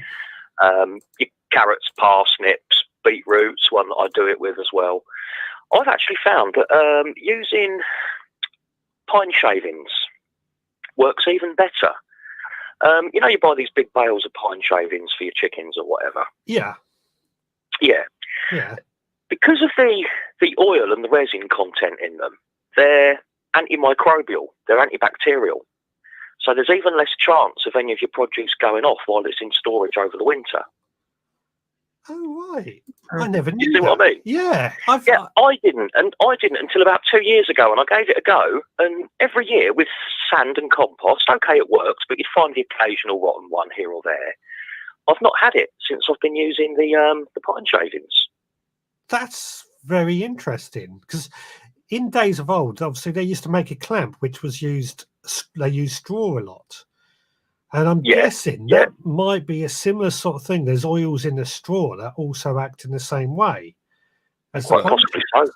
Your carrots, parsnips, beetroots, one that I do it with as well. I've actually found that using pine shavings works even better. You know, you buy these big bales of pine shavings for your chickens or whatever. Yeah. Yeah. Yeah. Because of the oil and the resin content in them, they're antimicrobial, they're antibacterial. So there's even less chance of any of your produce going off while it's in storage over the winter. Oh, right. I never knew You see that. what I mean? Yeah. I didn't until about 2 years ago, and I gave it a go. And every year with sand and compost, okay, it works, but you'd find the occasional rotten one here or there. I've not had it since I've been using the pine shavings. That's very interesting because in days of old, obviously they used to make a clamp which was they used straw a lot. And I'm guessing that might be a similar sort of thing. There's oils in the straw that also act in the same way. As Quite possibly so.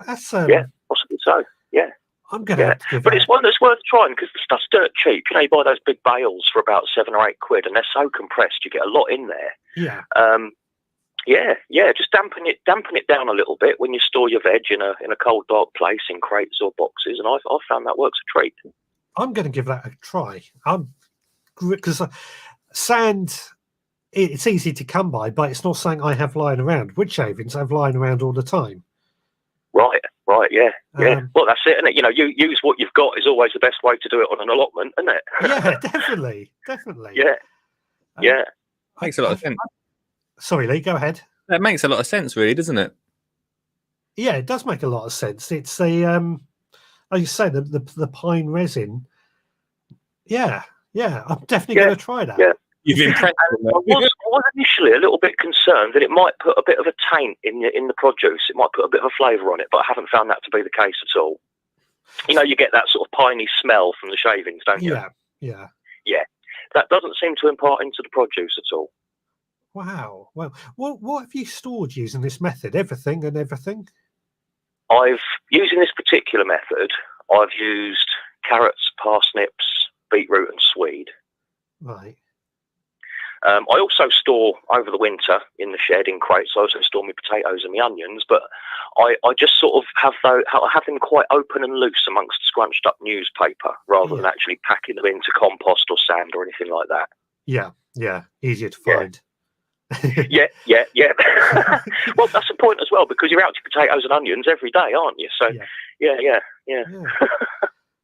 That's possibly so. Yeah. I'm going to have to give But that. it's one that's worth trying because the stuff's dirt cheap. You know, you buy those big bales for about £7 or £8, and they're so compressed, you get a lot in there. Yeah. Just dampen it down a little bit when you store your veg in a cold, dark place in crates or boxes, and I've found that works a treat. I'm going to give that a try. Because sand, it's easy to come by, but it's not something I have lying around. Wood shavings I have lying around all the time. Right, yeah. Well, that's it, isn't it? You know, you use what you've got is always the best way to do it on an allotment, isn't it? Yeah, definitely. Yeah. Makes a lot of sense. Sorry, Lee, go ahead. That makes a lot of sense, really, doesn't it? Yeah, it does make a lot of sense. It's the like you say, the pine resin. Yeah, I'm definitely going to try that. Yeah. You've impressed me. I was initially a little bit concerned that it might put a bit of a taint in the produce. It might put a bit of a flavour on it, but I haven't found that to be the case at all. You know, you get that sort of piney smell from the shavings, don't you? Yeah. That doesn't seem to impart into the produce at all. Wow. Well, what have you stored using this method? Everything and everything? Using this particular method, I've used carrots, parsnips, beetroot and swede. Right. I also store over the winter in the shed in crates. I also store my potatoes and my onions, but I just sort of have them quite open and loose amongst scrunched up newspaper rather than actually packing them into compost or sand or anything like that. Yeah, easier to find. Yeah. Well, that's the point as well, because you're out to potatoes and onions every day, aren't you? So yeah.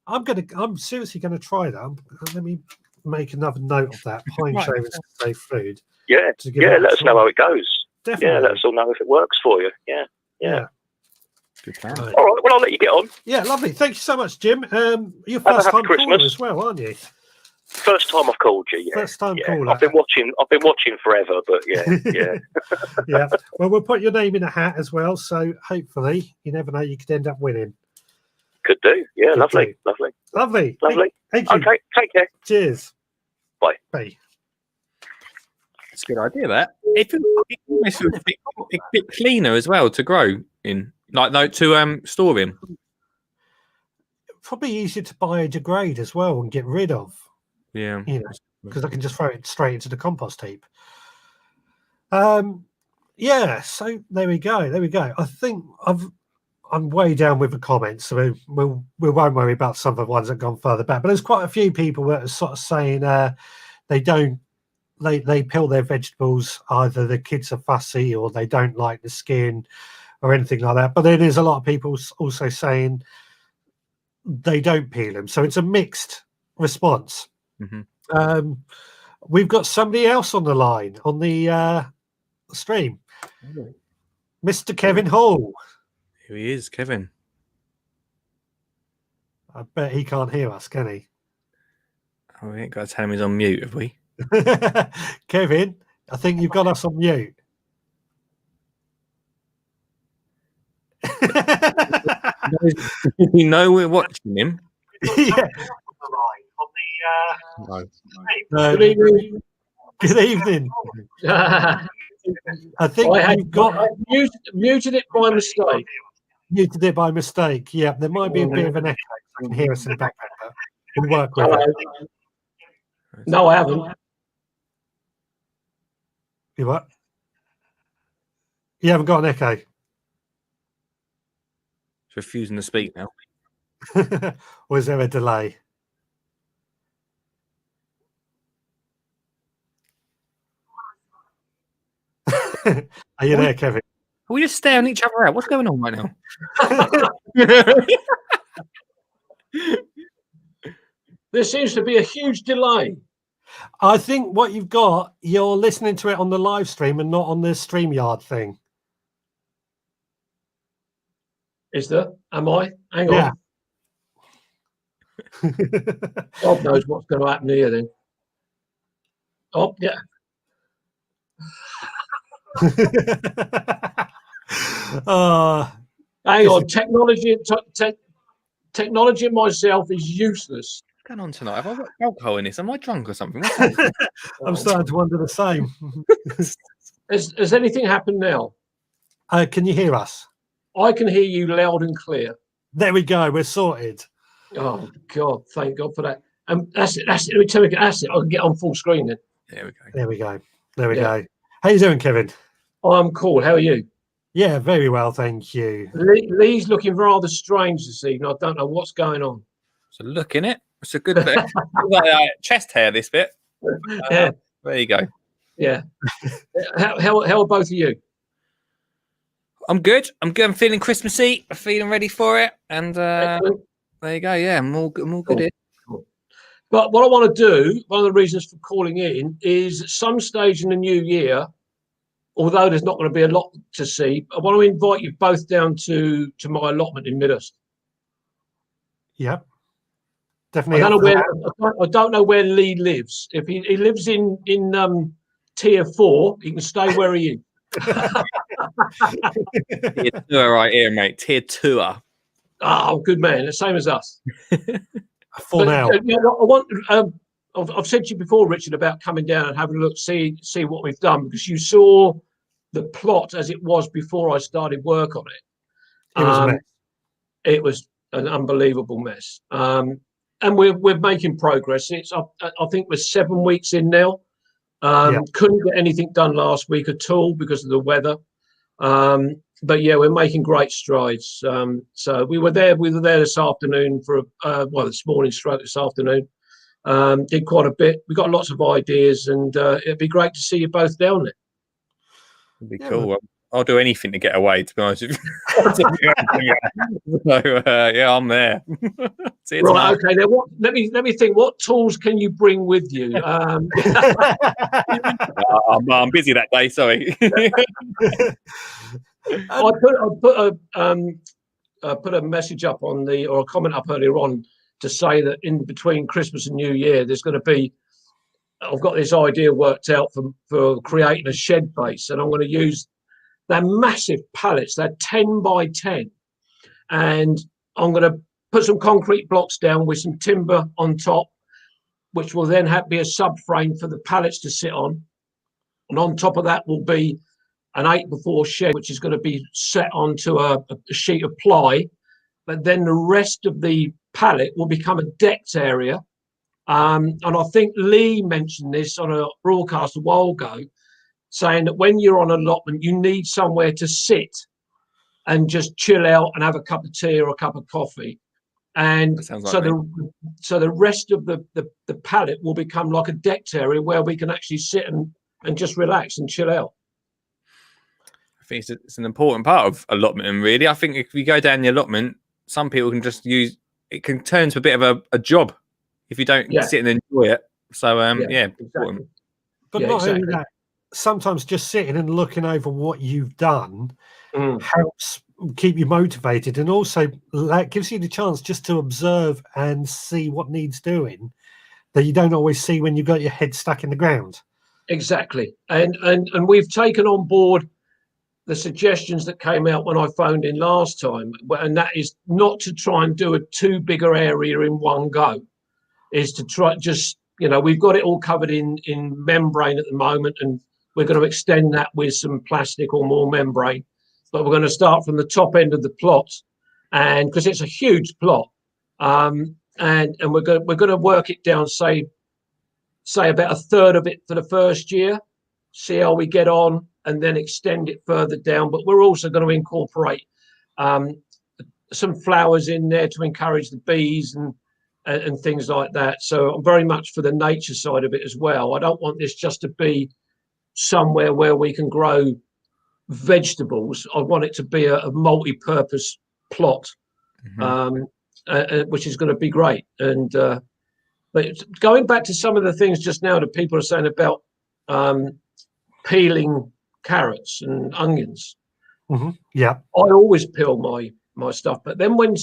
I'm seriously gonna try that. Let me make another note of that. Pine shavings to save food. Yeah. Let us know how it goes. Definitely. Yeah, let us all know if it works for you. Yeah. Good plan. Right. All right. Well, I'll let you get on. Yeah, lovely. Thank you so much, Jim. Your Have a first happy time caller Christmas. as well, aren't you? First time I've called you. Yeah. First time caller. I've been watching forever, but yeah. Yeah. Well, we'll put your name in a hat as well. So hopefully, you never know, you could end up winning. Could do. Yeah. Could Lovely. do. Lovely. Thank you. Okay. Take care. Cheers. Bye. Bye. It's a good idea, that. It almost feels a bit cleaner as well to grow in, to store in. Probably easier to biodegrade as well and get rid of. Yeah. Because I can just throw it straight into the compost heap. Yeah, so there we go. I think I'm way down with the comments, so we won't worry about some of the ones that have gone further back. But there's quite a few people that are sort of saying they peel their vegetables, either the kids are fussy or they don't like the skin or anything like that. But then there's a lot of people also saying they don't peel them. So it's a mixed response. Mm-hmm. We've got somebody else on the line on the stream. Mr. Kevin Hall. Here he is, Kevin. I bet he can't hear us, can he? Oh, we ain't got to tell him he's on mute, have we? Kevin, I think you've got us on mute. You know we're watching him. Yeah. Good evening. Good evening. I think you've got I muted it by mistake. muted it by mistake. Yeah, there might be a bit of an echo. I can hear us in the background, but we'll work with it. No, I haven't. You what? You haven't got an echo. He's refusing to speak now. Or is there a delay? Are you there, Kevin? Are we just staring each other out? What's going on right now? There seems to be a huge delay. I think what you've got, you're listening to it on the live stream and not on the StreamYard thing. Is there? Am I? Hang Yeah. on. God knows what's going to happen here then. Oh, yeah. Hang on. Technology myself is useless. What's going on tonight? Have I got alcohol in this? Am I drunk or something? I'm starting to wonder the same. Has anything happened now? Can you hear us? I can hear you loud and clear. There we go. We're sorted. Oh, God. Thank God for that. That's it. Let me tell you. That's it. I can get on full screen then. There we go. There we go. There we go. How you doing, Kevin? I'm cool. How are you? Yeah, very well, thank you. Lee's looking rather strange this evening. I don't know what's going on. It's a look in it. It's a good bit. Like, chest hair, this bit. Yeah. There you go. Yeah. How are both of you? I'm good. I'm feeling Christmassy. I'm feeling ready for it. And there you go. Yeah, I'm all good here. Cool. But what I want to do, one of the reasons for calling in, is at some stage in the new year, although there's not going to be a lot to see, I want to invite you both down to my allotment in Midhurst. Yep. Definitely. I don't know where Lee lives. If he lives in tier 4, he can stay where he is. Tier 2 right here, mate. Tier 2. Oh, good man. The same as us. For now. I want. I've said to you before, Richard, about coming down and having a look, see what we've done, because you saw the plot as it was before I started work on it. It was a mess. It was an unbelievable mess. And we're making progress. I think we're 7 weeks in now. Couldn't get anything done last week at all because of the weather. But yeah, we're making great strides. So we were there this afternoon for this morning, stroke this afternoon. Did quite a bit. We got lots of ideas, and it'd be great to see you both down there. It'd be cool. I'll do anything to get away, to be honest with you. So, I'm there. See you Right, tomorrow. okay. Now, let me think. What tools can you bring with you? I'm busy that day. Sorry. I put a message up or a comment up earlier on to say that in between Christmas and New Year, there's going to be. I've got this idea worked out for creating a shed base, and I'm going to use. They're massive pallets. They're 10 by 10, and I'm going to put some concrete blocks down with some timber on top, which will then be a subframe for the pallets to sit on. And on top of that will be an 8x4 shed, which is going to be set onto a sheet of ply. But then the rest of the pallet will become a decked area. And I think Lee mentioned this on a broadcast a while ago, saying that when you're on allotment, you need somewhere to sit and just chill out and have a cup of tea or a cup of coffee. And so the rest of the pallet will become like a decked area where we can actually sit and just relax and chill out. I think it's an important part of allotment, and really, I think if you go down the allotment, some people can just use it. Can turn to a bit of a job if you don't sit and enjoy it. So exactly. But not only that, sometimes just sitting and looking over what you've done helps keep you motivated, and also gives you the chance just to observe and see what needs doing that you don't always see when you've got your head stuck in the ground. Exactly. And we've taken on board the suggestions that came out when I phoned in last time, and that is not to try and do a too bigger area in one go, is to try we've got it all covered in membrane at the moment, and we're going to extend that with some plastic or more membrane. But we're going to start from the top end of the plot, and because it's a huge plot, and we're going to work it down, say about a third of it for the first year, see how we get on, and then extend it further down. But we're also going to incorporate some flowers in there to encourage the bees and things like that. So I'm very much for the nature side of it as well. I don't want this just to be somewhere where we can grow vegetables. I want it to be a multi-purpose plot, which is going to be great. And but going back to some of the things just now that people are saying about peeling carrots and onions. Yeah, I always peel my stuff, but then when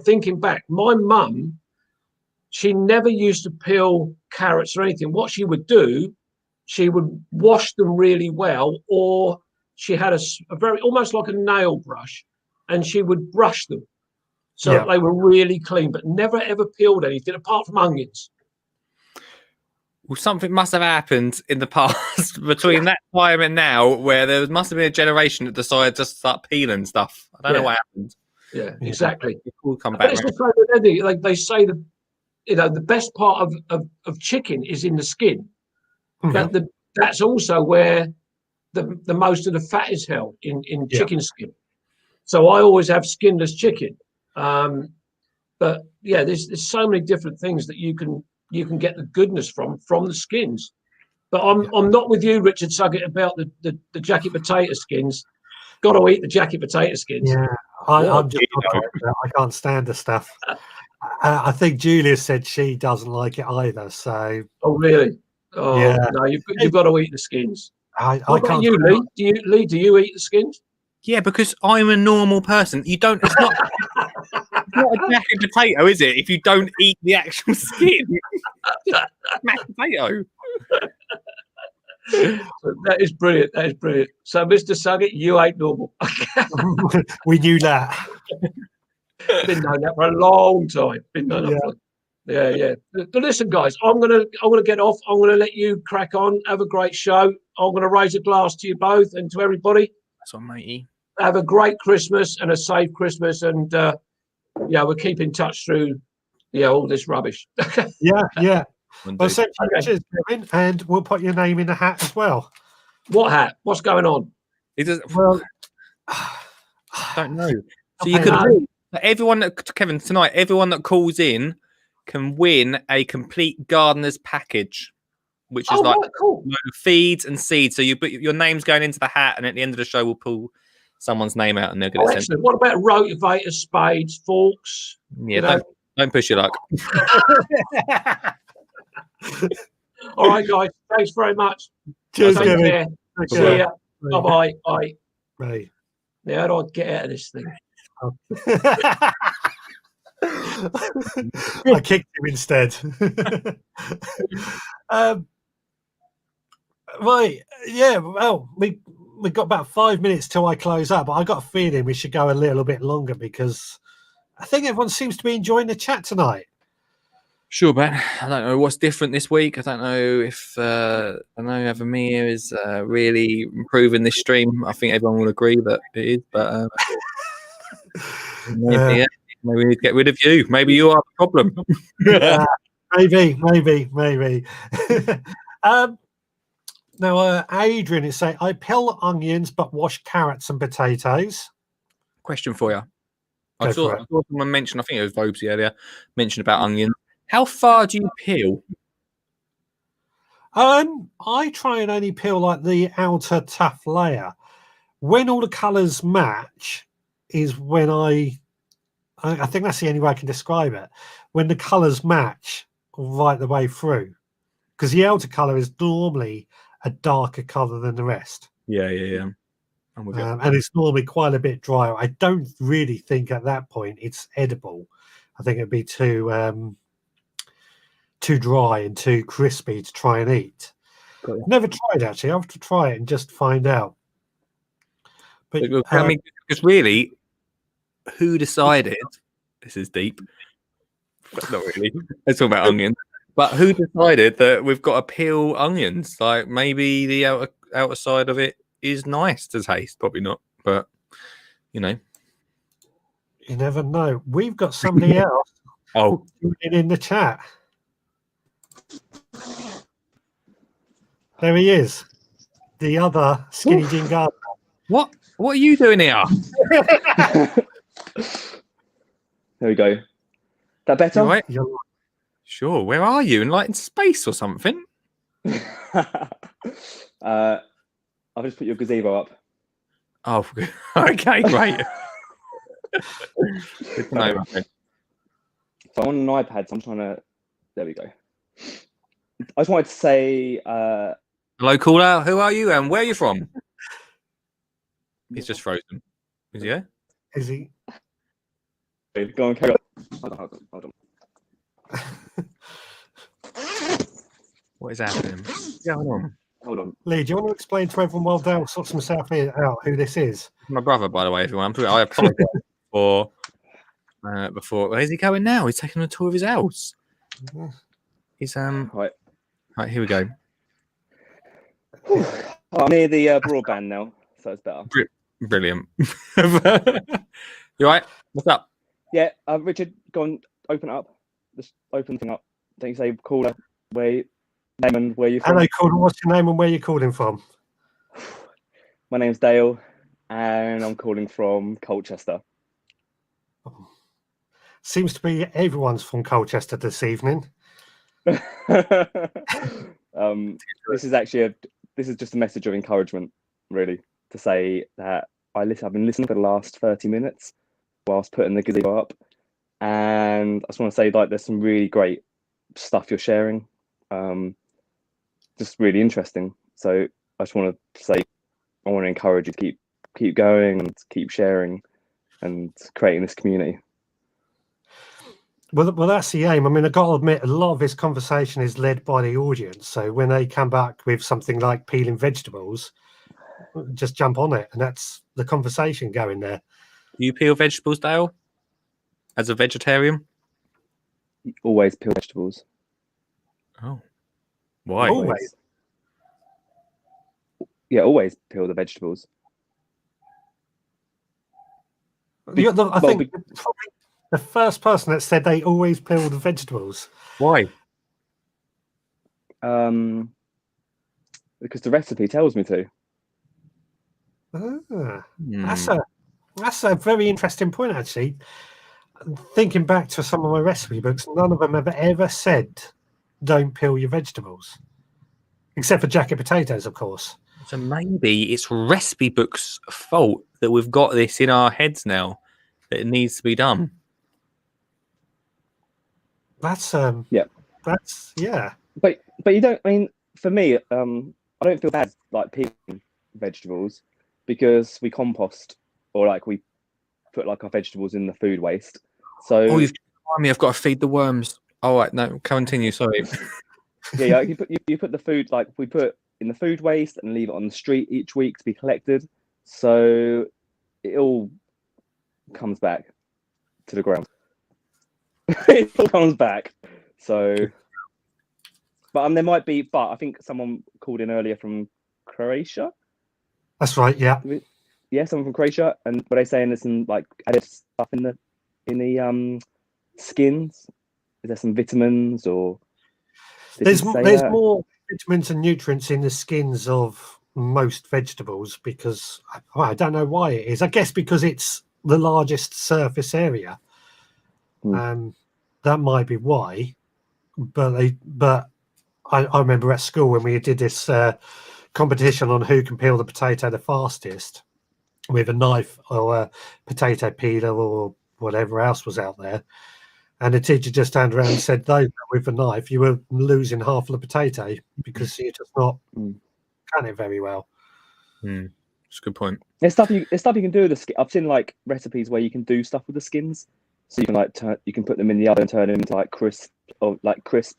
thinking back, my mum, she never used to peel carrots or anything. What she would do, she would wash them really well, or she had a very almost like a nail brush, and she would brush them so they were really clean, but never ever peeled anything apart from onions. Well, something must have happened in the past between that time and now, where there must have been a generation that decided to start peeling stuff. I don't know what happened. Yeah, exactly. It will come back. It's the same with anything. Like they say that the best part of chicken is in the skin, but that's also where the most of the fat is held in chicken skin. So I always have skinless chicken. But yeah, there's so many different things that you can get the goodness from the skins. But I'm not with you, Richard Suggett, about the jacket potato skins. Got to eat the jacket potato skins. Yeah, I'm just I can't stand the stuff. I think Julia said she doesn't like it either. So. Oh really? Oh yeah. No, you've got to eat the skins. I can't. You, Lee? Do you eat the skins? Yeah, because I'm a normal person. You don't. It's not. It's not a jacket potato, is it? If you don't eat the actual skin, mashed potato. That is brilliant. That is brilliant. So, Mr. Suggett, you ain't normal. We knew that. Been known that for a long time. Yeah. But listen, guys, I'm gonna get off. I'm gonna let you crack on. Have a great show. I'm gonna raise a glass to you both and to everybody. That's all, matey. Have a great Christmas and a safe Christmas, and we'll keep in touch through all this rubbish. Yeah. Well, so cheers, Kevin, and we'll put your name in the hat as well. What hat? What's going on? He does. Well, I don't know. So Okay, you could no. win. Everyone that Kevin tonight, everyone that calls in can win a complete gardener's package, which is like right, cool. feeds and seeds. So you put your name's going into the hat, and at the end of the show, we'll pull someone's name out, and they'll get it sent. Excellent. What about rotivators, spades, forks? Yeah, don't push your luck. All right, guys. Thanks very much. Cheers, Take Kevin. care. See ya. Bye-bye. Bye. Right. Now, how do I get out of this thing? I kicked him instead. Right, yeah. Well, we got about 5 minutes till I close up, but I got a feeling we should go a little bit longer because I think everyone seems to be enjoying the chat tonight. Sure, Ben. I don't know what's different this week. I don't know if I know Avamir is really improving this stream. I think everyone will agree that it is, but maybe we need to get rid of you. Maybe you are the problem. Maybe. Now, Adrian is saying, I peel onions but wash carrots and potatoes. Question for you. I Go saw for it. someone mention, I think it was Vobesy earlier, mentioned about onions. How far do you peel? I try and only peel like the outer tough layer. When all the colours match is when I think that's the only way I can describe it. When the colours match right the way through. Because the outer colour is normally a darker colour than the rest. Yeah. I'm with you. And it's normally quite a bit drier. I don't really think at that point it's edible. I think it'd be too dry and too crispy to try and eat. Never tried, actually. I have to try it and just find out. But I mean, because really, who decided? This is deep. But not really. Let's talk about onions. But who decided that we've got to peel onions? Like maybe the outer side of it is nice to taste. Probably not, but you know, you never know. We've got somebody else in the chat. There he is, the other skinny jean gardener. What are you doing here? There we go. That better? Right. Sure. Where are you? In space or something? I've just put your gazebo up. Oh, okay, great. Good to know, So I'm on an iPad, so I'm trying to. There we go. I just wanted to say. Hello, caller. Who are you and where are you from? He's just frozen. Is he there? Is he? Go on, carry on. Hold on. What is happening? What's going on? Hold on. Lee, do you want to explain to everyone while Dale sorts himself out who this is? My brother, by the way, everyone. I apologize for before. Where's he going now? He's taking a tour of his house. He's Right. Right, here we go. I'm near the broadband now, so it's better. Brilliant. You right? What's up? Yeah, Richard, go on, open it up. Just open the thing up. Don't you say caller, name and where you're from? Hello, caller. What's your name and where you're calling from? My name's Dale, and I'm calling from Colchester. Seems to be everyone's from Colchester this evening. This is just a message of encouragement, really, to say that I've been listening for the last 30 minutes whilst putting the gazebo up, and I just want to say there's some really great stuff you're sharing, just really interesting. So I just want to say I want to encourage you to keep going and keep sharing and creating this community. Well, that's the aim. I mean, I've got to admit, a lot of this conversation is led by the audience. So when they come back with something like peeling vegetables, just jump on it. And that's the conversation going there. Do you peel vegetables, Dale? As a vegetarian? Always peel vegetables. Oh. Why? Always. Yeah, always peel the vegetables. I think probably the first person that said they always peel the vegetables. Why? Because the recipe tells me to. That's a very interesting point, actually. Thinking back to some of my recipe books, none of them have ever said don't peel your vegetables, except for jacket potatoes, of course. So maybe it's recipe books' fault that we've got this in our heads now that it needs to be done. That's Yeah. That's yeah. But you don't. I mean, for me, I don't feel bad like peeling vegetables because we compost or like we put like our vegetables in the food waste. So you've reminded me, I've got to feed the worms. All right, no, continue. Sorry. yeah, you put the food like we put in the food waste and leave it on the street each week to be collected. So it all comes back to the ground. It all comes back. So, but there might be. But I think someone called in earlier from Croatia. That's right. Yeah. Yeah, someone from Croatia, and were they saying there's some like added stuff in the skins? Is there some vitamins or? There's more vitamins and nutrients in the skins of most vegetables because I don't know why it is. I guess because it's the largest surface area. That might be why. But I remember at school when we did this competition on who can peel the potato the fastest with a knife or a potato peeler or whatever else was out there. And the teacher just turned around and said, "Those with a knife, you were losing half of the potato because you're just not cutting it very well." That's a good point. There's stuff you can do with the skin. I've seen like recipes where you can do stuff with the skins, so you can like you can put them in the oven and turn them into like crisps. Like that.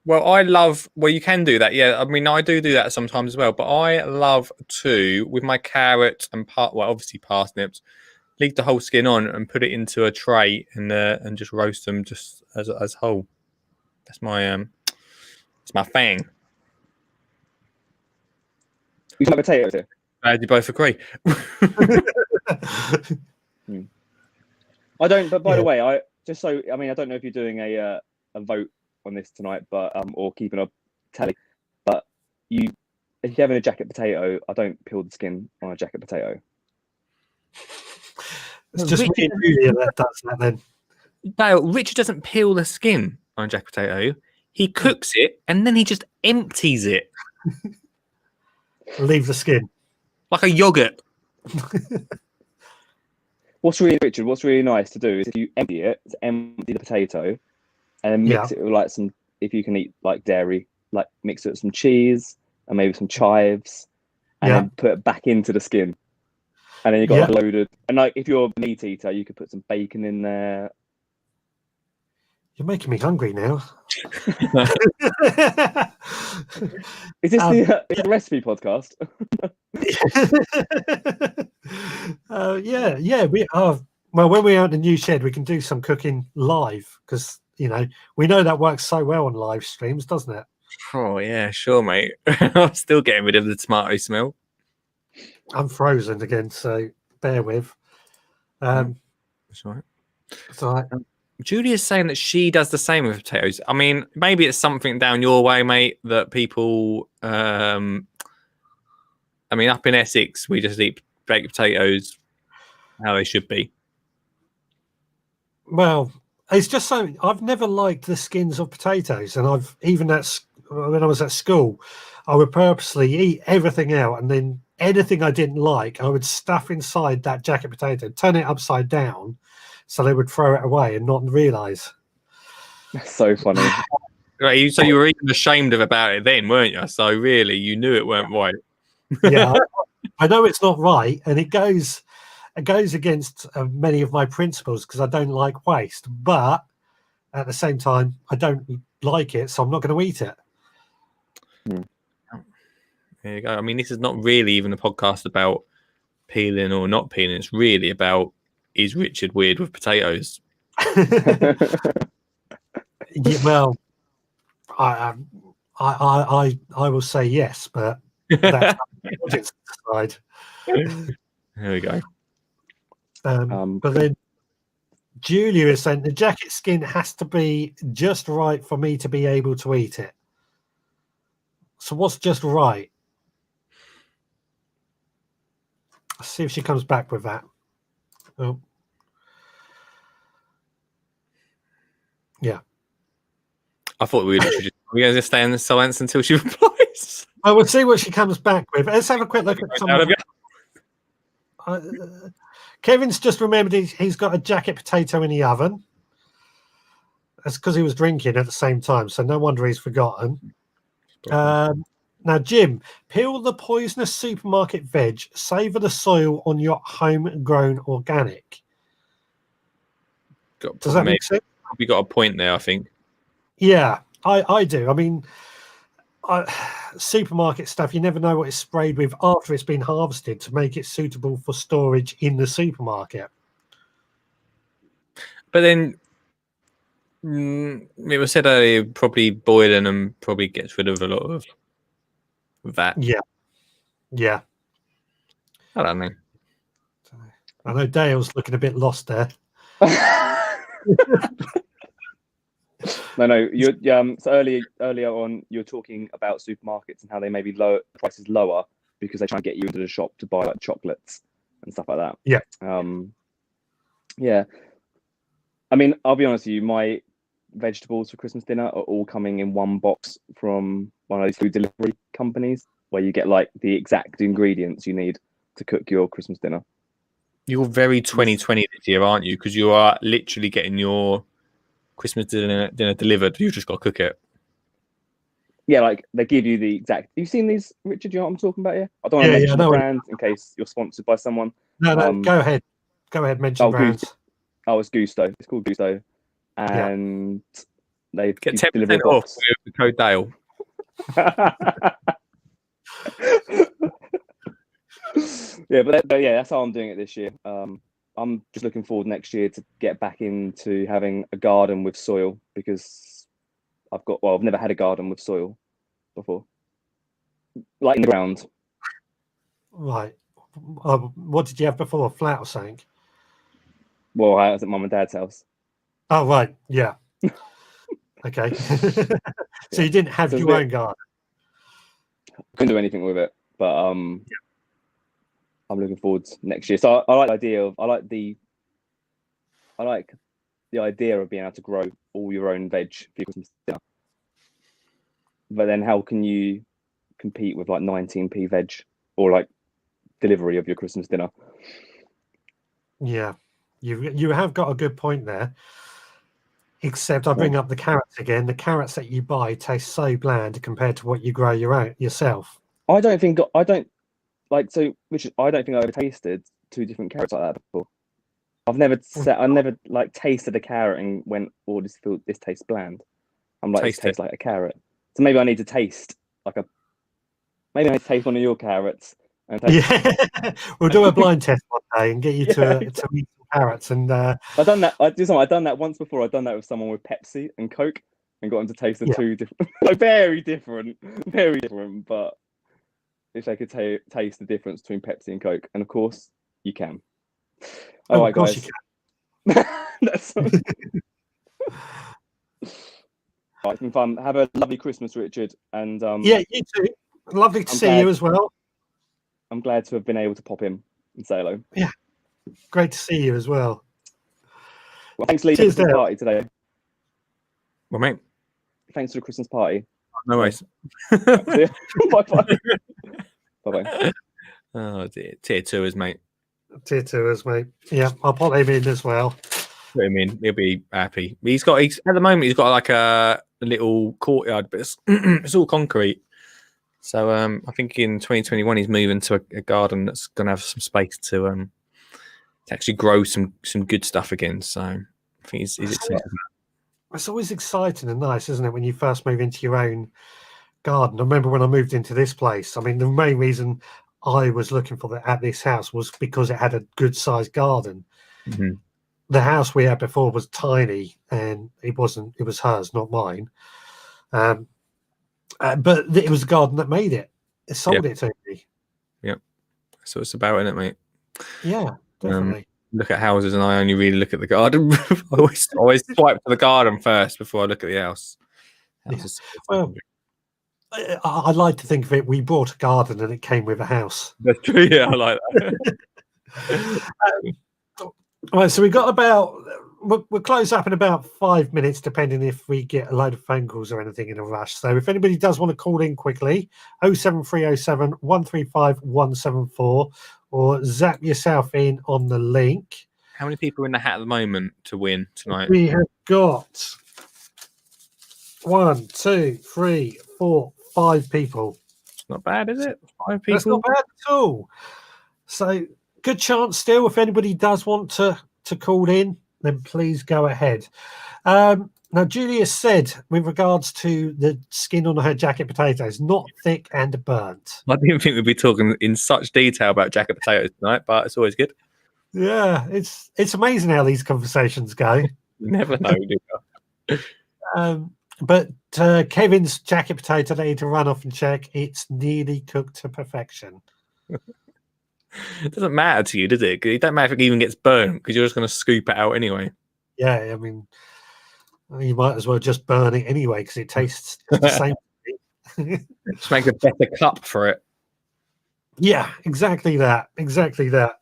Well, you can do that. Yeah, I mean, I do that sometimes as well. But I love to with my carrots and obviously parsnips. Leave the whole skin on and put it into a tray and just roast them just as whole. That's my thing. You have potatoes here. Glad you both agree. I don't. But by the way, I don't know if you're doing a vote on this tonight, but or keeping a tally. But if you're having a jacket potato, I don't peel the skin on a jacket potato. It's just me and Julia that does that then. No, Richard doesn't peel the skin on a jacket potato. He cooks it and then he just empties it. Leave the skin. Like a yogurt. What's really nice to do is if you empty the potato and then mix it with like some, if you can eat like dairy, like mix it with some cheese and maybe some chives and then put it back into the skin. And then you got loaded. And like if you're a meat eater, you could put some bacon in there. You're making me hungry now. Is this the recipe podcast? Yeah, we are. Well, when we're out in the new shed, we can do some cooking live because we know that works so well on live streams, doesn't it? Oh yeah, sure, mate. I'm still getting rid of the tomato smell. I'm frozen again, so bear with. That's right. It's all right. Julia's saying that she does the same with potatoes. I mean, maybe it's something down your way, mate, that people... I mean, up in Essex, we just eat baked potatoes how they should be. Well, it's just something... I've never liked the skins of potatoes, and when I was at school, I would purposely eat everything out, and then anything I didn't like, I would stuff inside that jacket potato, turn it upside down, so they would throw it away and not realise. That's so funny. Right, so you were even ashamed about it then, weren't you? So really, you knew it weren't right. Yeah, I know it's not right, and it goes against many of my principles because I don't like waste. But at the same time, I don't like it, so I'm not going to eat it. There you go. I mean, this is not really even a podcast about peeling or not peeling. It's really about, is Richard weird with potatoes? Yeah, well, I will say yes, but that's the audience side. There we go. But then Julia is saying the jacket skin has to be just right for me to be able to eat it. So what's just right? Let's see if she comes back with that. Oh. Yeah. I thought we were going to stay in the silence until she replies. I will see what she comes back with. Let's have a quick look at some of Kevin's just remembered he's got a jacket potato in the oven. That's because he was drinking at the same time, so no wonder he's forgotten. Now, Jim, peel the poisonous supermarket veg, savour the soil on your homegrown organic. Does that make sense? You got a point there, I think. Yeah, I do. I mean, supermarket stuff, you never know what it's sprayed with after it's been harvested to make it suitable for storage in the supermarket. But then it was said earlier, probably boiling them probably gets rid of a lot of that. Yeah. I don't know. I know Dale's looking a bit lost there. No. You so earlier on, you were talking about supermarkets and how they may be prices lower because they try and get you into the shop to buy like chocolates and stuff like that. Yeah. Yeah. I mean, I'll be honest with you. My vegetables for Christmas dinner are all coming in one box from one of those food delivery companies where you get like the exact ingredients you need to cook your Christmas dinner. You're very 2020 this year, aren't you? Because you are literally getting your Christmas dinner delivered. You've just got to cook it. Yeah, like they give you the exact. Have you seen these, Richard? Do you know what I'm talking about here? I don't want to mention the brand in case you're sponsored by someone. No, go ahead. Go ahead, mention brands. It's Gusto. It's called Gusto. And they get 10% off with the code Dale. but that's how I'm doing it this year. I'm just looking forward next year to get back into having a garden with soil because I've never had a garden with soil before, like in the ground. Right. What did you have before? Flat or something? Well, I was at mum and dad's house. Oh, right. Yeah. Okay. So you didn't have your own garden? Couldn't do anything with it, but I'm looking forward to next year. So I like the idea of the idea of being able to grow all your own veg for your Christmas dinner. But then how can you compete with like 19p veg or like delivery of your Christmas dinner? Yeah, you have got a good point there. Except I bring up the carrots again. The carrots that you buy taste so bland compared to what you grow yourself. I don't think I've ever tasted two different carrots like that before. I never like tasted a carrot and went, "Oh, this tastes bland." I'm like, "This tastes like a carrot." So maybe I need to taste maybe I need to taste one of your carrots. We'll do a blind test one day and get you to eat some carrots. And I've done that. I've done that once before. I've done that with someone with Pepsi and Coke and got them to taste the two different, very different. But if they could taste the difference between Pepsi and Coke, and of course you can. All right, guys. That's right, it's been fun. Have a lovely Christmas, Richard. And you too. Lovely to see you as well. I'm glad to have been able to pop in and say hello. Yeah, great to see you as well. Well, thanks, Lee, for the party today. Well, mate. Thanks for the Christmas party. No worries. Bye bye. Bye bye. Oh dear. Tier 2ers, mate. Tier 2ers, mate. Yeah, I'll put him in as well. Put him in. He'll be happy. He's at the moment he's got like a little courtyard, but it's all concrete. So I think in 2021 he's moving to a garden that's going to have some space to actually grow some good stuff again. So I think he's excited. It's always exciting and nice, isn't it, when you first move into your own garden? I remember when I moved into this place. I mean, the main reason I was looking for at this house was because it had a good-sized garden. Mm-hmm. The house we had before was tiny, and it was hers, not mine. But it was the garden that made it. It sold it to me. Yep. So it's about, isn't it, mate? Yeah, definitely. look at houses and I only really look at the garden. I always swipe for the garden first before I look at the house. Yeah. Well, I'd like to think of it. We bought a garden and it came with a house. That's true. Yeah, I like that. Right, so we got about. We'll close up in about 5 minutes, depending if we get a load of phone calls or anything in a rush. So if anybody does want to call in quickly, 07307 135 174, or zap yourself in on the link. How many people are in the hat at the moment to win tonight? We have got 1, 2, 3, 4, 5 people. It's not bad, is it? 5 people. That's not bad at all. So good chance still. If anybody does want to call in, then please go ahead. Now, Julia said, with regards to the skin on her jacket potatoes, not thick and burnt. I didn't think we'd be talking in such detail about jacket potatoes tonight, but it's always good. Yeah, it's amazing how these conversations go. You never know, do you? But Kevin's jacket potato, they need to run off and check. It's nearly cooked to perfection. It doesn't matter to you, does it? It don't matter if it even gets burnt because you're just going to scoop it out anyway. Yeah, I mean, you might as well just burn it anyway because it tastes the same. Just make a better cup for it. Yeah, exactly that. Exactly that.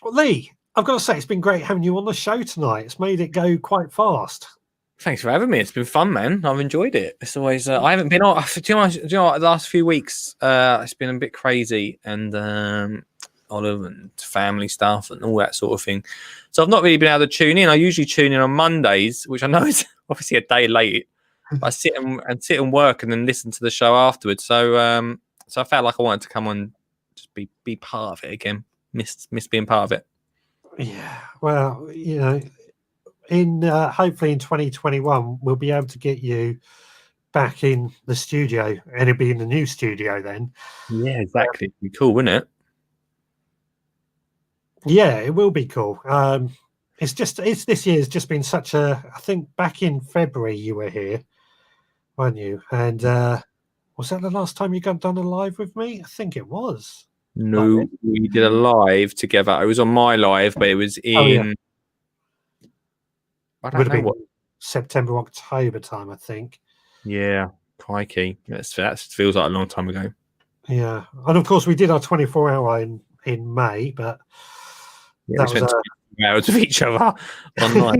Lee, I've got to say, it's been great having you on the show tonight. It's made it go quite fast. Thanks for having me. It's been fun, man. I've enjoyed it. It's always. I haven't been on. Do you know what? The last few weeks, it's been a bit crazy and Olive and family stuff and all that sort of thing. So I've not really been able to tune in. I usually tune in on Mondays, which I know is obviously a day late. I sit and work and then listen to the show afterwards. So I felt like I wanted to come on, just be part of it again. Missed being part of it. Yeah. Well, you know. In hopefully in 2021 we'll be able to get you back in the studio, and it'll be in the new studio then. Yeah, exactly. It'd be cool, wouldn't it? Yeah, it will be cool. It's this year's just been such a. I think back in February you were here, weren't you? And was that the last time you got done a live with me? I think it was. No, we did a live together. It was on my live, but it was in. Oh, yeah. I Would don't have know been what. September, October time, I think. Yeah, crikey. That feels like a long time ago. Yeah, and of course we did our 24-hour in May, but Yeah, that we was spent 2 hours with each other online.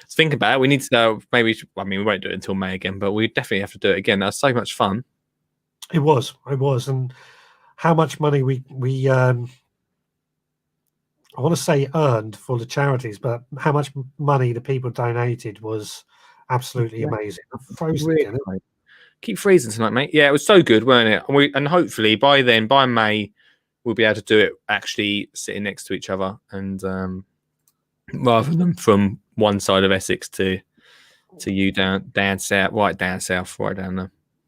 Let's think about it. We need to maybe. I mean, we won't do it until May again, but we definitely have to do it again. That's so much fun. It was, and how much money we I want to say earned for the charities, but how much money the people donated was absolutely amazing. Frozen, Keep freezing tonight, mate. Yeah, it was so good, weren't it? And hopefully by May, we'll be able to do it actually sitting next to each other, and rather than from one side of Essex to you down south, right down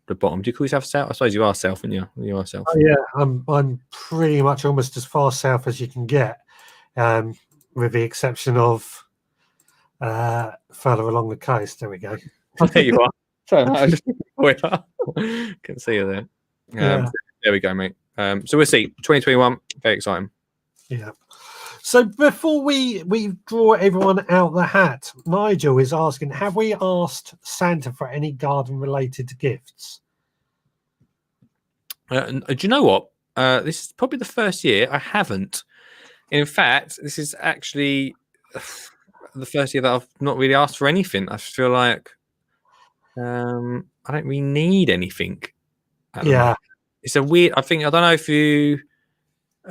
the bottom. Do you call yourself south? I suppose you are south, aren't you? You are south. Oh, yeah, I'm pretty much almost as far south as you can get. With the exception of further along the coast. There we go. There you are. Can see you there. Yeah. There we go, mate. So we'll see. 2021, very exciting. Yeah. So before we draw everyone out the hat, Nigel is asking, have we asked Santa for any garden-related gifts? Do you know what? This is probably the first year I haven't. In fact, this is actually the first year that I've not really asked for anything. I feel like I don't really need anything. Yeah. It's a weird. I don't know if you.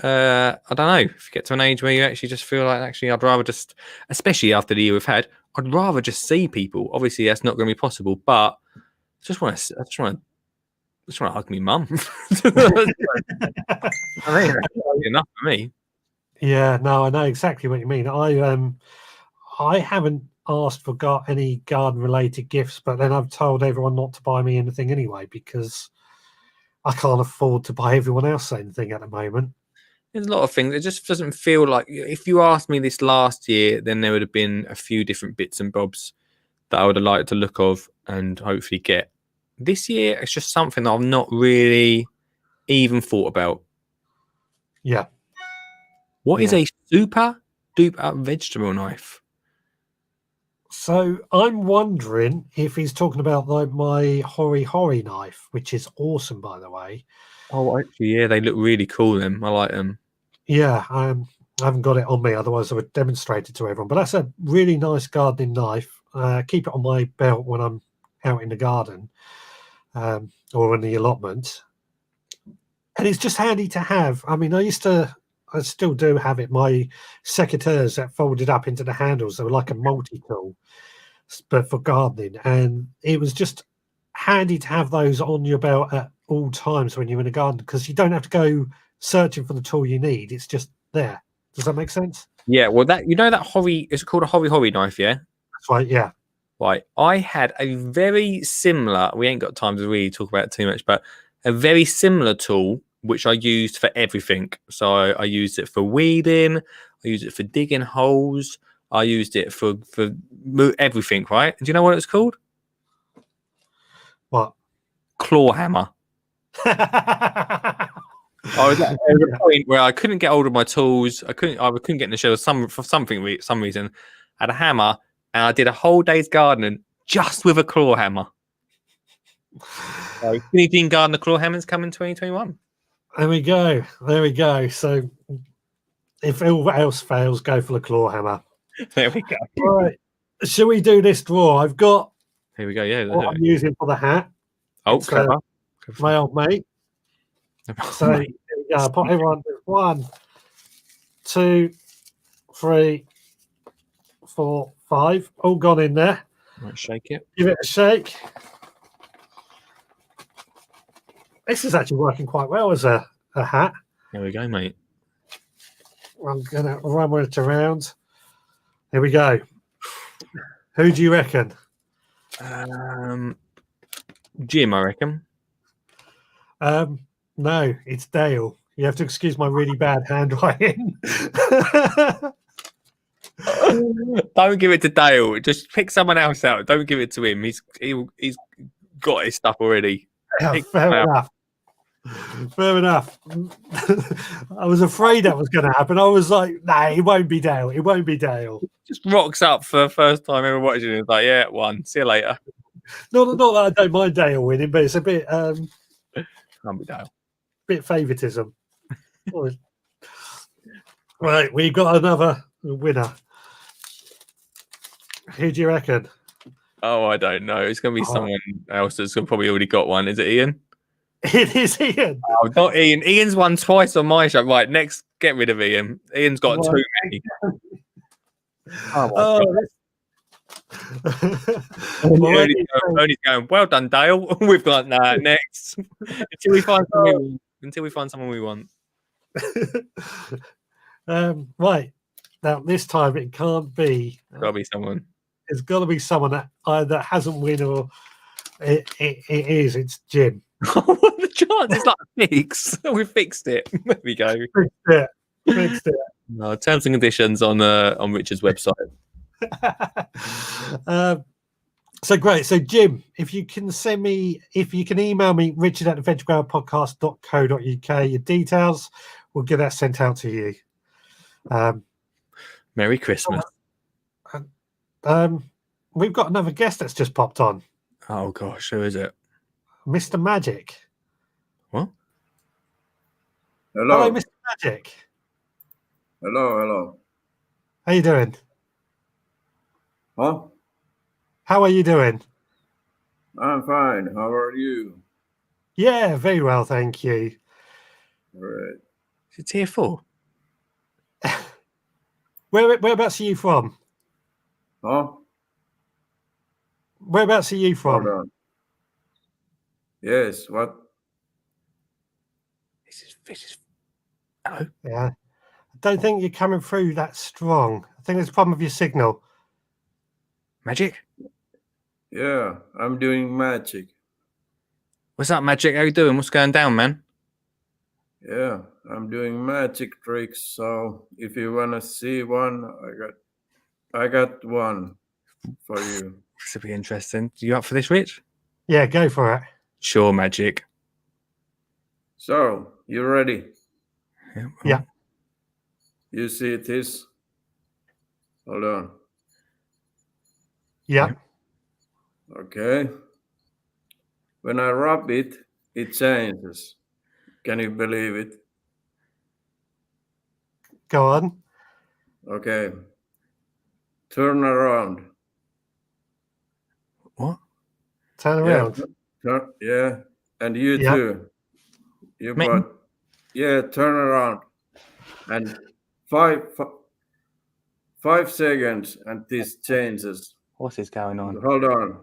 I don't know if you get to an age where you actually just feel like actually I'd rather just, especially after the year we've had, I'd rather just see people. Obviously, that's not going to be possible, but I just want to hug me mum. I mean, that's enough for me. Yeah, no, I know exactly what you mean. I haven't asked for any garden related gifts, but then I've told everyone not to buy me anything anyway because I can't afford to buy everyone else anything at the moment. There's a lot of things. It just doesn't feel like, if you asked me this last year, then there would have been a few different bits and bobs that I would have liked to look of and hopefully get. This year, it's just something that I've not really even thought about. Yeah. What is Yeah. a super duper vegetable knife? So I'm wondering if he's talking about like my hori knife, which is awesome, by the way. Oh, actually, yeah, they look really cool. Them, I like them. Yeah, I haven't got it on me, otherwise I would demonstrate it to everyone. But that's a really nice gardening knife. Keep it on my belt when I'm out in the garden or in the allotment. And it's just handy to have. I mean, I still do have it, my secateurs that folded up into the handles. They were like a multi-tool, but for gardening. And it was just handy to have those on your belt at all times when you're in a garden, because you don't have to go searching for the tool you need. It's just there. Does that make sense? Yeah, well, that it's called a hori knife, yeah. That's right. Yeah. Right. I had a very similar. We ain't got time to really talk about it too much, but a very similar tool which I used for everything. So I used it for weeding. I used it for digging holes. I used it for everything. Right? Do you know what it's called? What? Claw hammer. I was at a point where I couldn't get hold of my tools. I couldn't get in the shower for some reason. I had a hammer, and I did a whole day's gardening just with a claw hammer. So, Finishing Gardener claw hammers coming 2021. There we go. There we go. So if all else fails, go for the claw hammer. There we go. All right. Shall we do this draw? I've got Here we go. Yeah. what I'm using for the hat. Oh, It's, clever. My old mate. So here we go. Put everyone 1, 2, 3, 4, 5. All gone in there. Right, shake it. Give it a shake. This is actually working quite well as a hat. There we go, mate. I'm going to run it around. Here we go. Who do you reckon? Jim, I reckon. No, it's Dale. You have to excuse my really bad handwriting. Don't give it to Dale. Just pick someone else out. Don't give it to him. He's got his stuff already. Yeah, fair enough. Fair enough. I was afraid that was going to happen. I was like, nah, it won't be Dale. It won't be Dale. Just rocks up for the first time ever watching it. It's like, yeah, won. See you later. Not that I don't mind Dale winning, but it's a bit Can't be Dale. bit favoritism. Right, we've got another winner. Who do you reckon? Oh, I don't know. It's going to be someone else that's probably already got one. Is it Ian? It is Ian. Oh, not Ian. Ian's won twice on my show. Right, next, get rid of Ian. Ian's got too many. Only going, well done, Dale. We've got next. Until we find someone we want. Right. Now this time it can't be. Gotta be someone. It's got to be someone that either hasn't won or it is. It's Jim. What the chance? It's like a fix. We fixed it. There we go. Fixed it. No, terms and conditions on Richard's website. So great. So Jim, if you can email me, richard@theveggiegrowerpodcast.co.uk, your details, we'll get that sent out to you. Merry Christmas. We've got another guest that's just popped on. Oh gosh, who is it? Mr. Magic. What? Hello, Mr. Magic. Hello. How you doing? Huh? How are you doing? I'm fine. How are you? Yeah, very well, thank you. All right. Is it tier 4? Whereabouts are you from? Huh? Whereabouts are you from? Hold on. Yes, what? This is hello? Yeah. I don't think you're coming through that strong. I think there's a problem with your signal. Magic? Yeah, I'm doing magic. What's up, Magic? How you doing? What's going down, man? Yeah, I'm doing magic tricks. So if you wanna see one, I got one for you. This will be interesting. You up for this, Rich? Yeah, go for it. Sure, Magic. So, you ready? Yeah. You see this? Hold on. Yeah. Okay. When I rub it, it changes. Can you believe it? Go on. Okay. Turn around. What? Turn Yeah. around. Yeah. And you Yeah. too. You Me- but yeah, turn around. And 5 seconds and this changes. What's this going on? Hold on.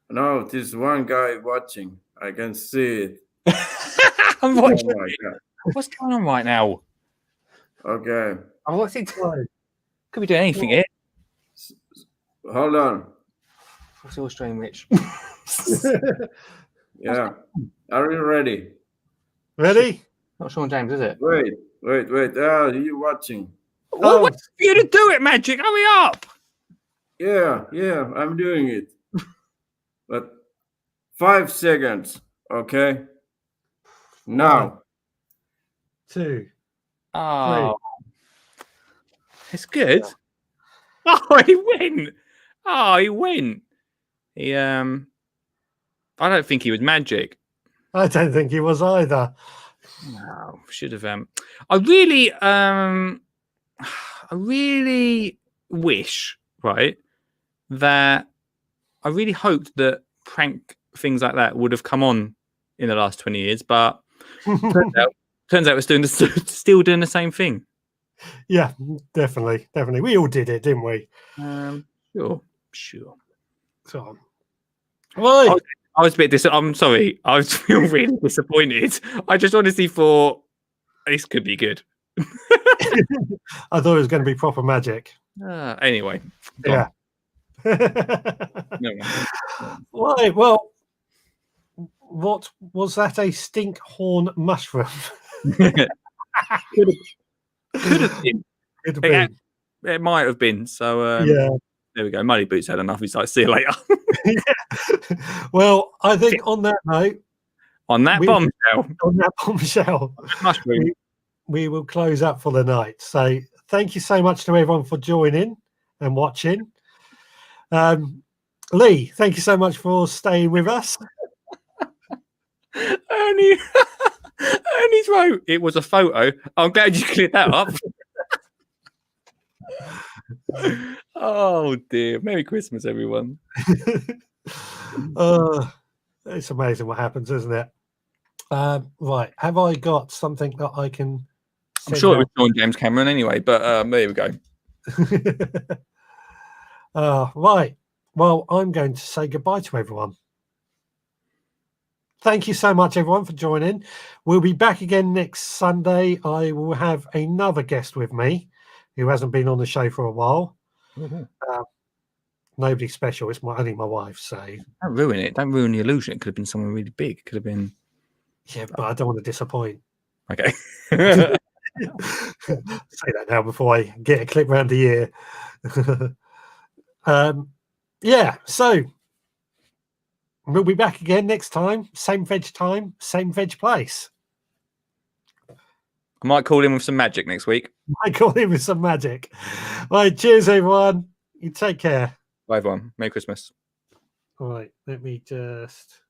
No, this one guy watching. I can see it. I'm Oh watching. my god. What's going on right now? Okay. I'm watching. Right. Could be doing anything here. Hold on. What's your stream, Rich? Yeah. Are you ready? Ready? Not Sean James, is it? Wait. Ah, you watching? Well, wait for you to do it, Magic. Hurry up. Yeah, I'm doing it. But 5 seconds, okay? Now. 2. Oh, it's good. Oh, he went. Oh, he went. He I don't think he was Magic. I don't think he was either. No, should have. I really wish, right, that I really hoped that prank things like that would have come on in the last 20 years, but turns out we're still doing the same thing. Yeah, definitely. We all did it, didn't we? Sure. So, right. I was a bit I'm sorry. I was feel really disappointed. I just honestly thought this could be good. I thought it was going to be proper magic. Anyway. Yeah. No. Right. Well, what was that? A stink horn mushroom? Could have been. Could have been. It might have been. So Yeah. there we go. Muddy Boots had enough. He's like, see you later. Well, I think on that note, on that bombshell, mushroom. we will close up for the night. So thank you so much to everyone for joining and watching. Lee, thank you so much for staying with us. Ernie's wrote it was a photo. I'm glad you cleared that up. Oh dear. Merry Christmas, everyone. It's amazing what happens, isn't it? Right. Have I got something that I can I'm sure it was Sean James Cameron anyway, but there we go. Right. Well, I'm going to say goodbye to everyone. Thank you so much, everyone, for joining. We'll be back again next Sunday. I will have another guest with me who hasn't been on the show for a while. Nobody special. It's only my wife. So don't ruin it. Don't ruin the illusion. It could have been someone really big. It could have been. Yeah, but I don't want to disappoint. Okay. Say that now before I get a clip round the ear. Yeah, so we'll be back again next time. Same veg place. I might call in with some magic next week. I call in with some magic. Right, cheers, everyone. You take care. Bye, everyone. Merry Christmas. All right, let me just.